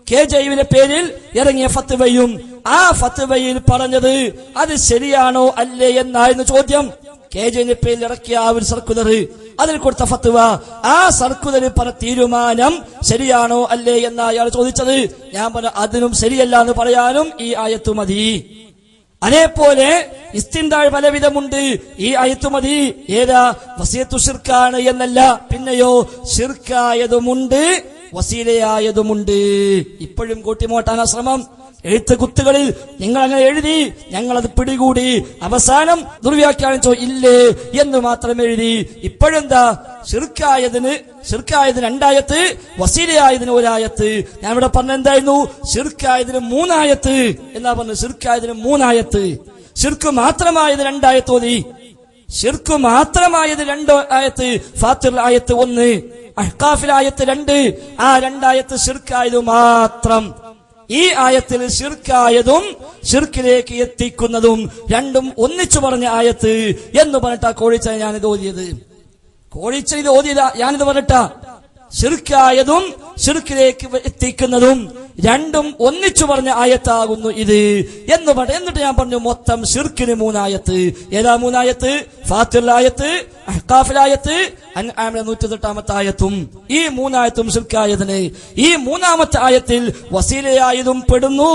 KJV പേരിൽ ഇറങ്ങിയ ഫത്വയും, ആ ഫത്വയിൽ പറഞ്ഞത് അത് ശരിയാണോ അല്ലേ എന്നായിരുന്നു ചോദ്യം. KJV പേരിൽ ഇറക്കിയ ആ ഒരു സർക്കുലർ, അതിൽ കൊടുത്ത ഫത്വ, ആ സർക്കുലർ പറഞ്ഞ തീരുമാനം ശരിയാണോ അല്ലേ എന്ന് അയാൾ ചോദിച്ചത്. ഞാൻ പറഞ്ഞു അതിനും ശരിയല്ല എന്ന് പറയാനും ഈ ആയത്ത് മതി. അതേപോലെ ഇസ്തിംതാഴ് പലവിധമുണ്ട്. ഈ ആയത്ത് മതി. ഏതാ? വസിയത്തു ശിർക്കാണ് എന്നല്ല, പിന്നെയോ ശിർക്കായതുമുണ്ട്, വസീലയായതുമുണ്ട്. ഇപ്പോഴും കൂട്ടിമോട്ടാനാ ശ്രമം. എഴുത്ത് കുത്തുകളിൽ നിങ്ങൾ അങ്ങനെ എഴുതി, ഞങ്ങളത് പിടികൂടി, അവസാനം ദുർവ്യാഖ്യാനിച്ചോ ഇല്ലേ എന്ന് മാത്രം എഴുതി. ഇപ്പോഴെന്താ? ശിർക്കായതിന് 2 ആയത്ത്, വസീലയായതിന് 1 ആയത്ത്. ഞാൻ ഇവിടെ പറഞ്ഞ എന്തായിരുന്നു? ശിർക്കായതിന് 3 ആയത്ത് എന്നാ പറഞ്ഞത്. ശിർക്കായതിന് 3 ആയത്ത്. ശിർക്ക് മാത്രമായത് 2 ആയത്ത് ഓതി. ശിർക്ക് മാത്രമായത് 2 ആയത്ത്. ഫാത്തിർ ആയത്ത് 1, അഹ്കാഫിൽ ആയത്ത് 2. ആ 2 ആയത്ത് ശിർക്കായത് മാത്രം. ഈ ആയത്തിൽ ശിർക്കായതും ശിർക്കിലേക്ക് എത്തിക്കുന്നതും രണ്ടും ഒന്നിച്ചു പറഞ്ഞ ആയത്ത് എന്ന് പറഞ്ഞിട്ടാ കോഴിച്ച ഞാനിത് ഓതിയത്. കോഴിച്ച ഇത് ഓതിയതാ ഞാനിത് പറഞ്ഞിട്ടാ. ശിർക്കായതും ശിർക്കിലേക്ക് എത്തിക്കുന്നതും രണ്ടും ഒന്നിച്ചു പറഞ്ഞ ആയത്താകുന്നു ഇത് എന്ന് പറഞ്ഞു. എന്നിട്ട് ഞാൻ പറഞ്ഞു മൊത്തം ശിർക്കിന് 3 ആയത്ത്. ഏതാ 3 ആയത്ത്? ഫാത്തിർ ആയത്ത്, അഹ്കാഫിൽ ആയത്ത്, അൻആമിലെ 108 ആയത്തും. ഈ 3 ആയത്തും ശിർക്കായതിന്. ഈ 3ാമത്തെ ആയത്തിൽ വസീലയായതും പെടുന്നു.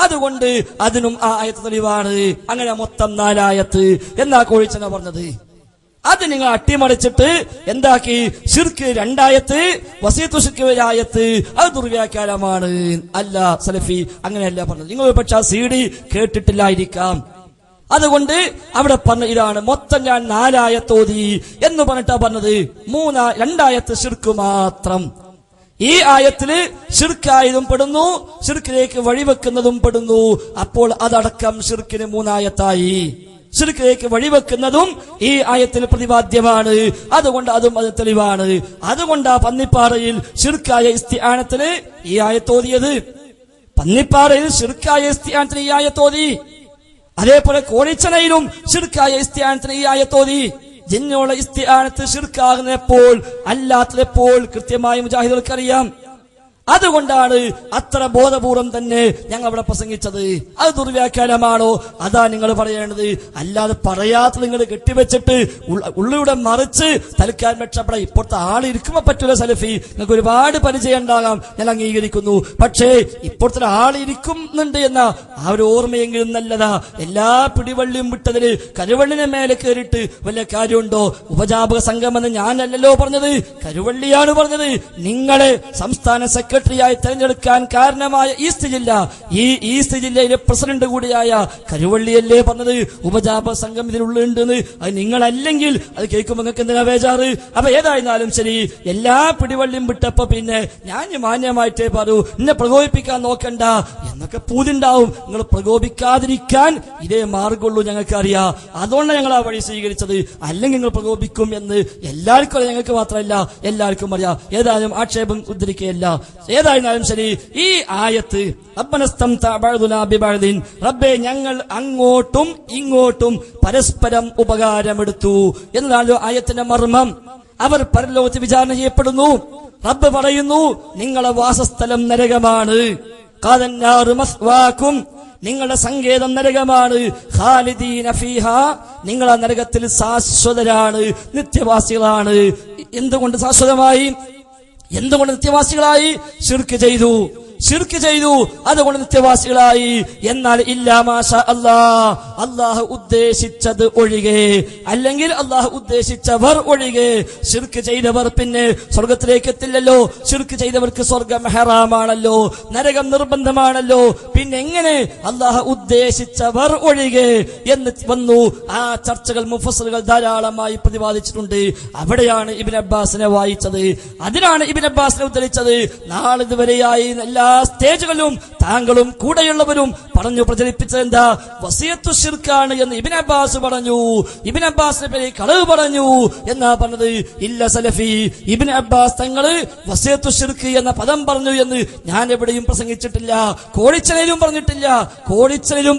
അതുകൊണ്ട് അതിനും ആ ആയത്ത് തെളിവാണ്. അങ്ങനെ മൊത്തം 4 ആയത്ത് എന്നാ കോഴിച്ചന പറഞ്ഞത്. അത് നിങ്ങൾ അട്ടിമറിച്ചിട്ട് എന്താക്കി? ശിർക്ക് 2 ആയത്ത്, വസീയത്തു ശിർക്ക് 1 ആയത്ത്. അത് ദുർവ്യാഖ്യാനമാണ്. അല്ല സലഫി അങ്ങനെയല്ല പറഞ്ഞത്. നിങ്ങൾ പക്ഷെ ആ CD കേട്ടിട്ടില്ലായിരിക്കാം. അതുകൊണ്ട് അവിടെ പറഞ്ഞ ഇതാണ്. മൊത്തം ഞാൻ 4 ആയത്ത് ഓതി എന്ന് പറഞ്ഞിട്ടാ പറഞ്ഞത്. 2 ആയത്ത് ശിർക്ക് മാത്രം. ഈ ആയത്തില് ശിർക്കായതും പെടുന്നു, ശിർക്കിലേക്ക് വഴിവെക്കുന്നതും പെടുന്നു. അപ്പോൾ അതടക്കം ശിർക്കിന് 3 ആയത്തായി. ശിർക്കിലേക്ക് വഴിവെക്കുന്നതും ഈ ആയത്തിൽ പ്രതിപാദ്യമാണ്. അതുകൊണ്ട് അതും അത് തെളിവാണ്. അതുകൊണ്ടാ പന്നിപ്പാറയിൽ ശിർക്കായ ഇസ്തിആനത്തിന് ഈ ആയത്തോതിയത്. പന്നിപ്പാറയിൽ ശിർക്കായ ഇസ്തിആനത്തിന് ഈ ആയത്തോതി. അതേപോലെ കോഴിച്ചനയിലും ശിർക്കായ ഇസ്തിആനത്തിന് ഈ ആയത്തോതി. ജിന്നോള ഇസ്തിആനത്ത് ശിർക്കാകുന്നപ്പോൾ അല്ലാത്തപ്പോൾ കൃത്യമായി മുജാഹിദുകൾക്കറിയാം. അതുകൊണ്ടാണ് അത്ര ബോധപൂർവം തന്നെ ഞങ്ങൾ അവിടെ പ്രസംഗിച്ചത്. അത് ദുർവ്യാഖ്യാനമാണോ? അതാ നിങ്ങൾ പറയേണ്ടത്. അല്ലാതെ പറയാത്ത നിങ്ങൾ കെട്ടിവെച്ചിട്ട് ഉള്ളിലൂടെ മറിച്ച് തൽക്കാലം രക്ഷപ്പെടാം. ഇപ്പോഴത്തെ ആളിരിക്കുമ്പോ പറ്റൂല സലഫി. നിങ്ങൾക്ക് ഒരുപാട് പരിചയം ഉണ്ടാകാം, ഞാൻ അംഗീകരിക്കുന്നു. പക്ഷേ ഇപ്പോഴത്തെ ആളിരിക്കുന്നുണ്ട് എന്ന ആ ഒരു ഓർമ്മയെങ്കിലും നല്ലതാ. എല്ലാ പിടിവള്ളിയും വിട്ടതിന് കരുവള്ളിനെ മേലെ കയറിയിട്ട് വല്ല കാര്യമുണ്ടോ? ഉപജാപക സംഘമെന്ന് ഞാനല്ലല്ലോ പറഞ്ഞത്, കരുവള്ളിയാണ് പറഞ്ഞത്. നിങ്ങളെ സംസ്ഥാന സെക്രട്ടറിയായി തെരഞ്ഞെടുക്കാൻ കാരണമായ ഈസ്റ്റ് ജില്ല, ഈ ഈസ്റ്റ് ജില്ലയിലെ പ്രസിഡന്റ് കൂടിയായ കരുവള്ളിയല്ലേ പറഞ്ഞത് ഉപജാപ സംഘം ഇതിലുള്ളുണ്ടെന്ന്? അത് നിങ്ങളല്ലെങ്കിൽ അത് കേൾക്കുമ്പോൾ നിങ്ങൾക്ക് എന്തിനാ ബേജാറ്? അപ്പൊ ഏതായിരുന്നാലും ശരി, എല്ലാ പിടിവള്ളിയും വിട്ടപ്പോ പിന്നെ ഞാൻ മാന്യമായിട്ടേ പറയൂ, എന്നെ പ്രകോപിപ്പിക്കാൻ നോക്കണ്ട എന്നൊക്കെ പൂതിണ്ടാവും. നിങ്ങൾ പ്രകോപിക്കാതിരിക്കാൻ ഇതേ മാർഗമുള്ളൂ, ഞങ്ങൾക്കറിയാം. അതുകൊണ്ടാണ് ഞങ്ങൾ ആ വഴി സ്വീകരിച്ചത്. അല്ലെങ്കിൽ നിങ്ങൾ പ്രകോപിക്കും എന്ന് എല്ലാവർക്കും അറിയാം, ഞങ്ങൾക്ക് മാത്രമല്ല എല്ലാവർക്കും അറിയാം. ഏതായാലും ആക്ഷേപം ഉദ്ധരിക്കുകയല്ല. ഏതായിരുന്നാലും ശരി, ഈ ആയത്ത് റബ്ബേ ഞങ്ങൾ അങ്ങോട്ടും ഇങ്ങോട്ടും പരസ്പരം ഉപകാരമെടുത്തു എന്നതാണ് ആയത്തിന്റെ മർമ്മം. അവർ പരലോകത്ത് വിചാരണ ചെയ്യപ്പെടുന്നു. റബ്ബ് പറയുന്നു, നിങ്ങളെ വാസസ്ഥലം നരകമാണ്. നിങ്ങളുടെ സങ്കേതം നരകമാണ്. ഖാലിദീന ഫീഹാ, നിങ്ങൾ ആ നരകത്തിൽ ശാശ്വതരാണ്, നിത്യവാസികളാണ്. എന്തുകൊണ്ട് ശാശ്വതമായി? എന്തുകൊണ്ട് നിത്യവാസികളായി? ശിർക്ക് ചെയ്തു, അതുകൊണ്ട് നിത്യവാസികളായി. എന്നാൽ ഇല്ലാ മാഷാ അല്ലാഹ് ഉദ്ദേശിച്ചത് ഒഴികെ, അല്ലെങ്കിൽ അല്ലാഹ് ഉദ്ദേശിച്ചവർ ഒഴികെ. ശിർക്ക് ചെയ്തവർ പിന്നെ സ്വർഗത്തിലേക്ക് എത്തില്ലല്ലോ. ശിർക്ക് ചെയ്തവർക്ക് സ്വർഗം ഹറാമാണല്ലോ, നരകം നിർബന്ധമാണല്ലോ. പിന്നെ എങ്ങനെ അല്ലാഹ് ഉദ്ദേശിച്ചവർ ഒഴികെ എന്ന് വന്നു? ആ ചർച്ചകൾ മുഫസ്സിറുകൾ ധാരാളമായി പ്രതിപാദിച്ചിട്ടുണ്ട്. അവിടെയാണ് ഇബ്നു അബ്ബാസിനെ വായിച്ചത്, അതിനാണ് ഇബ്നു അബ്ബാസിനെ ഉദ്ധരിച്ചത്. നാളിതുവരെയായി എല്ലാ സ്റ്റേജുകളിലും താങ്കളും കൂടെയുള്ളവരും പറഞ്ഞു പ്രചരിപ്പിച്ചത് എന്താ? വസിയത്തു ശിർക്കാണ് എന്ന് ഇബ്നു അബ്ബാസ് പറഞ്ഞു. ഇബ്നു അബ്ബാസിനെ പേര് കളവ് പറഞ്ഞു എന്നാ പറഞ്ഞത്. ഇല്ല സലഫി, ഇബ്നു അബ്ബാസ് തങ്ങള് വസിയത്തു ശിർക്ക് എന്ന പദം പറഞ്ഞു എന്ന് ഞാൻ എവിടെയും പ്രസംഗിച്ചിട്ടില്ല. കോഴിച്ചലിലും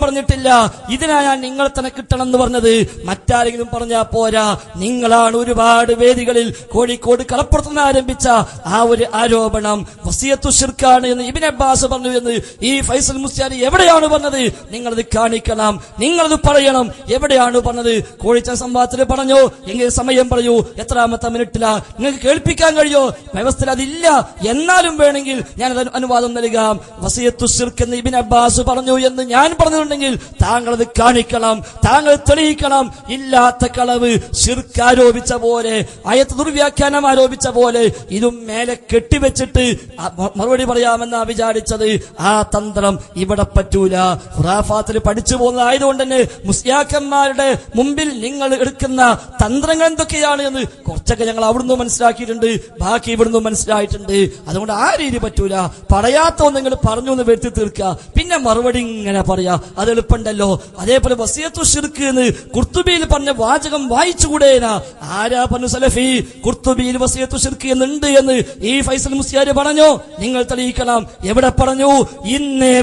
പറഞ്ഞിട്ടില്ല. ഇതിനാ ഞാൻ നിങ്ങൾ തന്നെ കിട്ടണം എന്ന് പറഞ്ഞത്. മറ്റാരെങ്കിലും പറഞ്ഞാ പോരാ. നിങ്ങളാണ് ഒരുപാട് വേദികളിൽ കോഴിക്കോട് കളപ്പുറത്തുനിന്ന് ആരംഭിച്ച ആ ഒരു ആരോപണം വസിയത്തു ശിർക്കാണ് എന്ന് ഇബ്നു അബ്ബാസ് പറഞ്ഞു എന്ന് ഈ ഫൈസൽ മുസ്ലിയാരി എവിടെയാണ് പറഞ്ഞത്? നിങ്ങളത് കാണിക്കണം, നിങ്ങളത് പറയണം. എവിടെയാണ് പറഞ്ഞത്? കോഴിച്ച സംവാദത്തിൽ പറഞ്ഞോ? എങ്കിൽ സമയം പറയൂ, എത്രാമത്തെ മിനിറ്റിലാ? നിങ്ങൾക്ക് കേൾപ്പിക്കാൻ കഴിയോ? വ്യവസ്ഥയിൽ അതില്ല. എന്നാലും വേണമെങ്കിൽ ഞാൻ അനുവാദം നൽകാം. വസിയത്തു ശിർക്ക് എന്ന് ഇബ്നു അബ്ബാസ് പറഞ്ഞു എന്ന് ഞാൻ പറഞ്ഞിട്ടുണ്ടെങ്കിൽ താങ്കൾ അത് കാണിക്കണം, താങ്കൾ തെളിയിക്കണം. ഇല്ലാത്ത കളവ് ശിർക്ക് ആരോപിച്ച പോലെ, ആയത്ത് ദുർവ്യാഖ്യാനം ആരോപിച്ച പോലെ ഇതും മേലെ കെട്ടിവെച്ചിട്ട് മറുപടി പറയാമെന്നാ വിചാരിച്ചത്. ആ തന്ത്രം ഇവിടെ പറ്റൂല. ഖുറാഫാത്തിൽ പഠിച്ചു പോകുന്നതായതുകൊണ്ട് തന്നെ മുസ്ലിയാക്കന്മാരുടെ മുമ്പിൽ നിങ്ങൾ എടുക്കുന്ന തന്ത്രങ്ങൾ എന്തൊക്കെയാണ് എന്ന് കുറച്ചൊക്കെ ഞങ്ങൾ അവിടുന്ന് മനസ്സിലാക്കിയിട്ടുണ്ട്, ബാക്കി ഇവിടുന്ന് മനസ്സിലായിട്ടുണ്ട്. അതുകൊണ്ട് ആ രീതി പറ്റൂല. പറയാത്ത നിങ്ങൾ പറഞ്ഞു എന്ന് വരുത്തി തീർക്കുക, പിന്നെ മറുപടി ഇങ്ങനെ പറയാ, അത് എളുപ്പമുണ്ടല്ലോ. അതേപോലെ വസിയത്തു ശിർക്ക് എന്ന് ഖുർത്തുബിയിൽ പറഞ്ഞ വാചകം വായിച്ചുകൂടേന? ആരാ പറഞ്ഞു സലഫി ഖുർത്തുബിയിൽ വസിയത്തു ശിർക്ക് എന്നുണ്ട് എന്ന് ഈ ഫൈസൽ മുസ്ലിയാർ പറഞ്ഞോ? നിങ്ങൾ തെളിയിക്കണം. എവിടെ പറഞ്ഞു? ഇന്നേ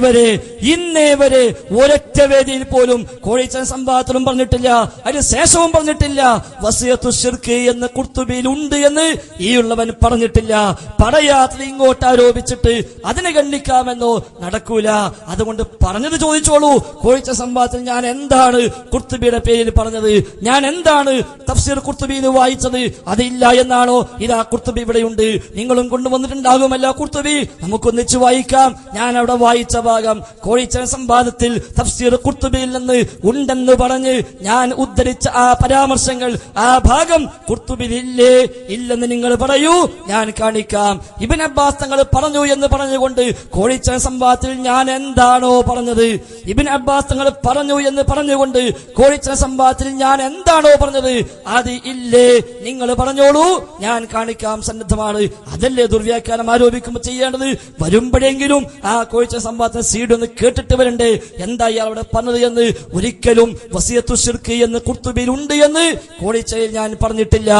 വരെ ഒരൊറ്റ വേദിയിൽ പോലും കോഴിച്ചൻ സംവാദത്തിലും പറഞ്ഞിട്ടില്ല, അതിന് ശേഷവും പറഞ്ഞിട്ടില്ല വസിയത്തു ശിർക്ക് എന്ന് ഖുർത്തുബിയിൽ ഉണ്ട് എന്ന് ഈ ഉള്ളവൻ പറഞ്ഞിട്ടില്ല. പറയാത്തത് ഇങ്ങോട്ട് ആരോപിച്ചിട്ട് അതിനെ ഖണ്ഡിക്കാമെന്നോ നടക്കൂല. അതുകൊണ്ട് പറഞ്ഞത് ചോദിച്ചോളൂ. കോഴിച്ച സംവാദത്തിൽ ഞാൻ എന്താണ് ഖുർത്തുബിയുടെ പേരിൽ പറഞ്ഞത്? ഞാൻ എന്താണ് തഫ്സീർ ഖുർത്തുബിയിൽ വായിച്ചത്? അതില്ല എന്നാണോ? ഇതാ ഖുർത്തുബി ഇവിടെയുണ്ട്, നിങ്ങളും കൊണ്ടുവന്നിട്ടുണ്ടാകുമല്ലോ ഖുർത്തുബി, നമുക്കൊന്നിച്ച് വായിക്കാം. ഞാൻ അവിടെ വായിച്ച ഭാഗം കോഴിച്ച സംവാദത്തിൽ തഫ്സീർ ഖുർത്തുബിയിൽ നിന്ന് ഉണ്ടെന്ന് പറഞ്ഞ് ഞാൻ ഉദ്ധരിച്ച ആ പരാമർശങ്ങൾ, ആ ഭാഗം ഖുർത്തുബിയിലില്ലേ? ഇല്ലെന്ന് നിങ്ങൾ പറയൂ, ഞാൻ കാണിക്കാം. ഇബ്നു അബ്ബാസ് തങ്ങൾ പറഞ്ഞു എന്ന് പറഞ്ഞുകൊണ്ട് കോഴിച്ച സംവാദത്തിൽ ഞാൻ എന്താണോ പറഞ്ഞത്, ഇബ്നു അബ്ബാസ് തങ്ങൾ പറഞ്ഞു എന്ന് പറഞ്ഞുകൊണ്ട് കോഴിച്ച സംവാദത്തിൽ ഞാൻ എന്താണോ പറഞ്ഞത് അത് ഇല്ലേ? നിങ്ങൾ പറഞ്ഞോളൂ, ഞാൻ കാണിക്കാം, സന്നദ്ധമാണ്. അതല്ലേ ദുർവ്യാഖ്യാനം ആരോപിക്കുമ്പോൾ ചെയ്യേണ്ടത്? വരുമ്പോഴെങ്കിലും ആ കോഴിച്ച സംവാദത്തിന് സീഡ് ഒന്ന് കേട്ടിട്ട് വരണ്ടേ, എന്താ ഇയാൾ അവിടെ പറഞ്ഞത് എന്ന്. ഒരിക്കലും വസിയത്തു ശിർക്ക് എന്ന് ഖുർത്തുബിയിൽ ഉണ്ട് എന്ന് കോഴിച്ചയിൽ ഞാൻ പറഞ്ഞിട്ടില്ല,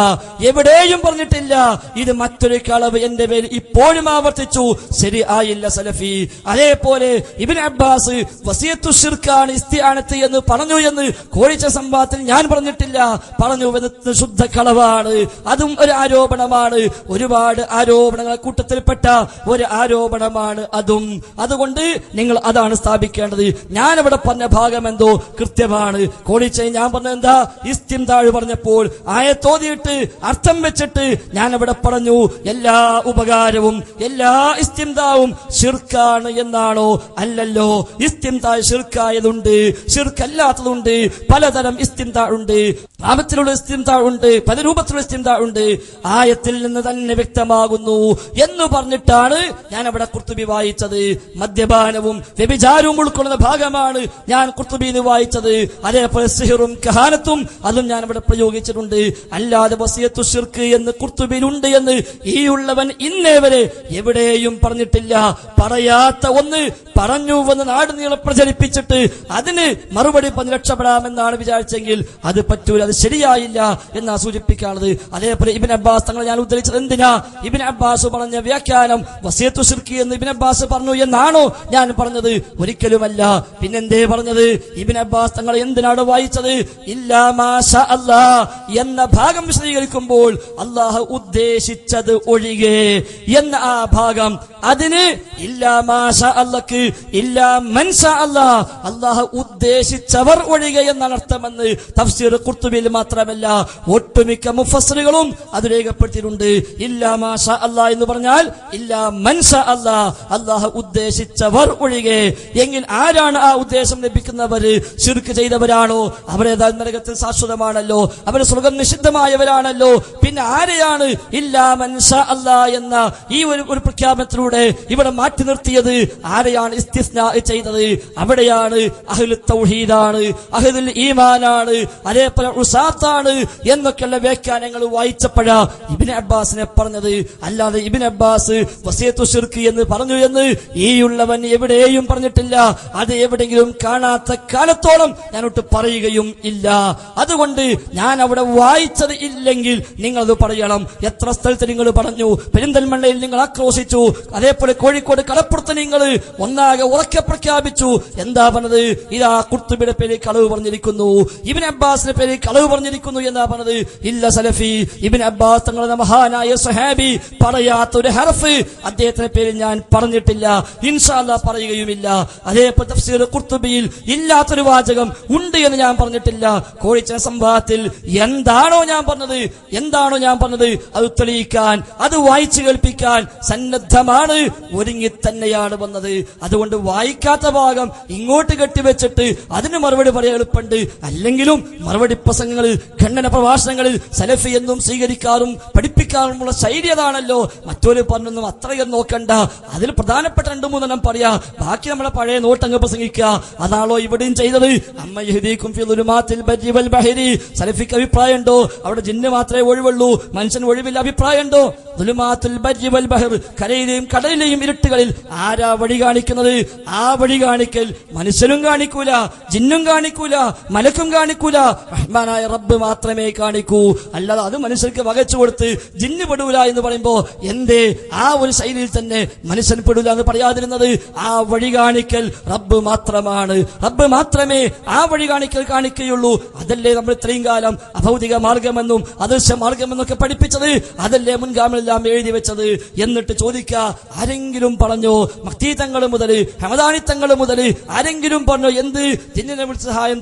എവിടെയും പറഞ്ഞിട്ടില്ല. ഇത് മറ്റൊരു കളവ് എന്റെ പേര് ഇപ്പോഴും ആവർത്തിച്ചു. ശരി ആയില്ല സലഫി. അതേപോലെ ഇബ്നു അബ്ബാസ് വസിയത്തു ശിർക്കാണ് ഇസ്തിആനത്ത് എന്ന് പറഞ്ഞു എന്ന് കോഴിച്ച സംവാദത്തിൽ ഞാൻ പറഞ്ഞിട്ടില്ല. പറഞ്ഞു എന്നത് ശുദ്ധ കളവാണ്. അതും ഒരു ആരോപണമാണ്. ഒരുപാട് ആരോപണങ്ങളെ കൂട്ടത്തിൽപ്പെട്ട ഒരു ആരോപണമാണ് അതും. അതുകൊണ്ട് നിങ്ങൾ അതാണ് സ്ഥാപിക്കേണ്ടത്. ഞാൻ അവിടെ പറഞ്ഞ ഭാഗം എന്തോ കൃത്യമാണ്. കോഴിച്ച ഞാൻ പറഞ്ഞ എന്താ? ഇസ്തിംതാഴ് പറഞ്ഞപ്പോൾ ആയത്തോതിയിട്ട് അർത്ഥം വെച്ചിട്ട് ഞാൻ അവിടെ പറഞ്ഞു എല്ലാ ഉപകാരവും എല്ലാ ഇസ്തിംതാവും ശിർക്കാണ് എന്നാണോ? അല്ലല്ലോ. ഇസ്തിംതാ ശിർക്കായതുണ്ട്, ശിർക്കല്ലാത്തതുണ്ട്, പലതരം ഇസ്തിംതാ ഉണ്ട്. ഭാവത്തിലുള്ള ഇസ്തിംതാ ഉണ്ട്, പല രൂപത്തിലുള്ള ഇസ്തിംതാ ഉണ്ട്. ആയത്തിൽ നിന്ന് തന്നെ വ്യക്തമാകുന്നു എന്ന് പറഞ്ഞിട്ടാണ് ഞാൻ അവിടെ ഖുർത്തുബി വായിച്ചത്. മദ്യപാനവും വ്യഭിചാരവും ഉൾക്കൊള്ളുന്ന ഭാഗമാണ് ഞാൻ ഖുർത്തുബിയിൽ വായിച്ചത്. അതേപോലെ സിഹറും കഹാനത്തും അതും ഞാൻ അവിടെ പ്രയോഗിച്ചിട്ടുണ്ട്. അല്ലാതെ വസിയത്തു ശിർക്ക് എന്ന് ഖുർത്തുബിയിലുണ്ട് എന്ന് ഈ ഉള്ളവൻ ഇന്നേ വരെ എവിടെയും പറഞ്ഞിട്ടില്ല. പറയാത്ത ഒന്ന് പറഞ്ഞുവെന്ന് നാട് നീളെ പ്രചരിപ്പിച്ചിട്ട് അതിന് മറുപടി പറഞ്ഞ് രക്ഷപ്പെടാമെന്നാണ് വിചാരിച്ചെങ്കിൽ അത് പറ്റൂല, അത് ശരിയായില്ല എന്നാ സൂചിപ്പിക്കാനുള്ളത്. അതേപോലെ ഇബ്നു അബ്ബാസ് തങ്ങൾ ഞാൻ ഉദ്ധരിച്ചത് എന്തിനാ? ഇബ്നു അബ്ബാസ് പറഞ്ഞ വ്യാഖ്യാനം വസിയത്തു ശിർക്ക് എന്ന് ഇബ്നു അബ്ബാസ് പറഞ്ഞു എന്നാണോ ഞാൻ പറഞ്ഞത്? ഒരിക്കലുമല്ല. പിന്നെന്തേ പറഞ്ഞത്? ഇബ്നു അബ്ബാസ് തങ്ങൾ എന്തിനാണ് വായിച്ചത്? ഇല്ലാ മാഷാ അല്ലാഹ് എന്ന ഭാഗം വിശദീകരിക്കുമ്പോൾ അല്ലാഹു ഉദ്ദേശിച്ചത് ഒഴികെ എന്ന ആ ഭാഗം, അതിന് ഇല്ലാ മാഷാ അല്ലാഹ് ഇല്ലാ മൻഷാ അല്ലാഹ് അല്ലാഹു ഉദ്ദേശിച്ചവർ ഒഴികെ എന്നാണ് അർത്ഥമെന്ന് തഫ്സീർ ഖുർത്തുബിയിൽ മാത്രമല്ല ഒട്ടുമിക്ക മുഫസ്സിറുകളും അത് രേഖപ്പെടുത്തിയിട്ടുണ്ട്. ഇല്ലാ മാഷാ അല്ലാഹ് എന്ന് പറഞ്ഞാൽ ഇല്ലാ മൻഷാ അല്ലാഹ് അല്ലാഹു ഉദ്ദേശിച്ചവർ ഒഴികെ. എങ്കിൽ ആരാണ് ആ ഉദ്ദേശം ലഭിക്കുന്നവര്? ശിർക്ക് ചെയ്തവരാണോ? അവരേതായാലും നരകത്തിൽ ശാശ്വതമാണല്ലോ, അവര് സ്വർഗം നിഷിദ്ധമായവരാണല്ലോ. പിന്നെ ആരെയാണ് ഇല്ലാ മൻഷാ അല്ലാഹ് എന്ന ഈ ഒരു പ്രഖ്യാപനത്തിലൂടെ ഇവിടെ മാറ്റി നിർത്തിയത്? ആരെയാണ് ഇസ്തിസ്നാ ചെയ്തത്? അവിടെയാണ് അഹ്ലു തൗഹീദാണ്, അഹ്ലുൽ ഈമാനാണ്, അതേപോലെ ഉസാത്താണ് എന്നൊക്കെയുള്ള വ്യാഖ്യാനങ്ങൾ വായിച്ചപ്പോഴാ ഇബ്നു അബ്ബാസിനെ പറഞ്ഞത്. അല്ലാതെ ഇബ്നു അബ്ബാസ് വസിയത്തു ശിർക്ക് എന്ന് പറഞ്ഞു എന്ന് ഈ ഉള്ളവൻ എവിടെയും പറഞ്ഞിട്ടില്ല. അത് എവിടെയെങ്കിലും കാണാത്ത കാലത്തോളം ഞാനൊട്ട് പറയുകയും ഇല്ല. അതുകൊണ്ട് ഞാൻ അവിടെ വായിച്ചത് ഇല്ലെങ്കിൽ നിങ്ങളത് പറയണം. എത്ര സ്ഥലത്ത് നിങ്ങൾ പറഞ്ഞു, പെരിന്തൽമണ്ണയിൽ നിങ്ങൾ ആക്രോശിച്ചു, അതേപോലെ കോഴിക്കോട് കടപ്പുറത്ത് നിങ്ങൾ ഒന്നാകെ ഉറക്കെ പ്രഖ്യാപിച്ചു. എന്താ പറഞ്ഞത്? ഇതാ ഖുർത്തുബിയുടെ പേരിൽ കളവ് പറഞ്ഞിരിക്കുന്നു, ഇബ്നു അബ്ബാസിന്റെ പേരിൽ കളവ് പറഞ്ഞിരിക്കുന്നു എന്നാ പറഞ്ഞത്. ഇല്ല സലഫി, ഇബ്നു അബ്ബാസ് തങ്ങളുടെ മഹാനായ സ്വഹാബി പറയാത്ത ഒരു ഹർഫ് അദ്ദേഹത്തിന്റെ പേരിൽ ഞാൻ പറഞ്ഞിട്ടില്ല, ഇൻഷാ അല്ലാഹ് പറയുകയുമില്ല. അതേപോലെ തഫ്സീർ ഖുർത്തുബിയിൽ ഇല്ലാത്തൊരു വാചകം ഉണ്ട് എന്ന് ഞാൻ പറഞ്ഞിട്ടില്ല. കോഴിച്ചന സംഭവത്തിൽ എന്താണോ ഞാൻ പറഞ്ഞത് അത് തെളിയിക്കാൻ, അത് വായിച്ചു കേൾപ്പിക്കാൻ സന്നദ്ധമാണ്, ഒരുങ്ങി തന്നെയാണ് വന്നത്. അതുകൊണ്ട് വായിക്കാത്ത ഭാഗം ഇങ്ങോട്ട് കെട്ടിവെച്ചിട്ട് അതിന് മറുപടി പറയാൻ എളുപ്പമുണ്ട്. അല്ലെങ്കിലും മറുപടി പ്രസംഗങ്ങളിൽ, ഖണ്ഡന പ്രഭാഷണങ്ങളിൽ സലഫി എന്നും സ്വീകരിക്കാറും പഠിപ്പിക്കാറുമുള്ള ശൈലി അതാണല്ലോ. മറ്റൊരു പറഞ്ഞൊന്നും അത്രയും നോക്കണ്ട, അതിൽ പ്രധാനപ്പെട്ട 2-3 പറയാ, ബാക്കി നമ്മളെ പഴയ നോട്ടങ്ങ് പ്രസംഗിക്കുക. അതാണല്ലോ ഇവിടെയും ചെയ്തത്. അമ്മ യഹ്ദീകും ഫി ദുലുമാത്തിൽ ബർരി വൽ ബഹരി. സലഫിക്ക് അഭിപ്രായമുണ്ടോ അവിടെ ജിന്ന് മാത്രമേ ഒഴിവുള്ളൂ, മനുഷ്യൻ ഒഴിവില്ല? അഭിപ്രായമുണ്ടോ? ദുലുമാത്തുൽ ബർരി വൽ ബഹർ, കരയിലെയും കടലിലെയും ഇരുട്ടുകളിൽ ആരാ വഴി കാണിക്കുന്നത്? ആ വഴി കാണിക്കൽ മനുഷ്യനും കാണിക്കൂല, ജിന്നും കാണിക്കൂല, മലക്കും കാണിക്കൂല, റഹ്മാനായ റബ്ബ് മാത്രമേ കാണിക്കൂ. അല്ലാതെ അത് മനുഷ്യർക്ക് വകച്ചു കൊടുത്ത് ജിന്ന് പെടൂല എന്ന് പറയുമ്പോ എന്തേ ആ ഒരു ശൈലിയിൽ തന്നെ മനുഷ്യൻ പെടൂല എന്ന് പറയാതിരുന്നത്? ആ വഴി കാണിക്കൽ റബ്ബ് മാത്രമാണ്, റബ്ബ് മാത്രമേ ആ വഴി കാണിക്കുകയുള്ളൂ. അതല്ലേ നമ്മൾ ഇത്രയും കാലം അഭൗതിക മാർഗമെന്നും അദൃശ്യ മാർഗമെന്നൊക്കെ പഠിപ്പിച്ചത്? അതല്ലേ മുൻഗാമിലെല്ലാം എഴുതി വെച്ചത്? എന്നിട്ട് ചോദിക്ക, ആരെങ്കിലും പറഞ്ഞോ? മക്തി തങ്ങൾ മുതൽ ഹമദാനി തങ്ങൾ മുതൽ ആരെങ്കിലും പറഞ്ഞോ എന്ത് ജിന്നിനെ വിളിച്ച് സഹായം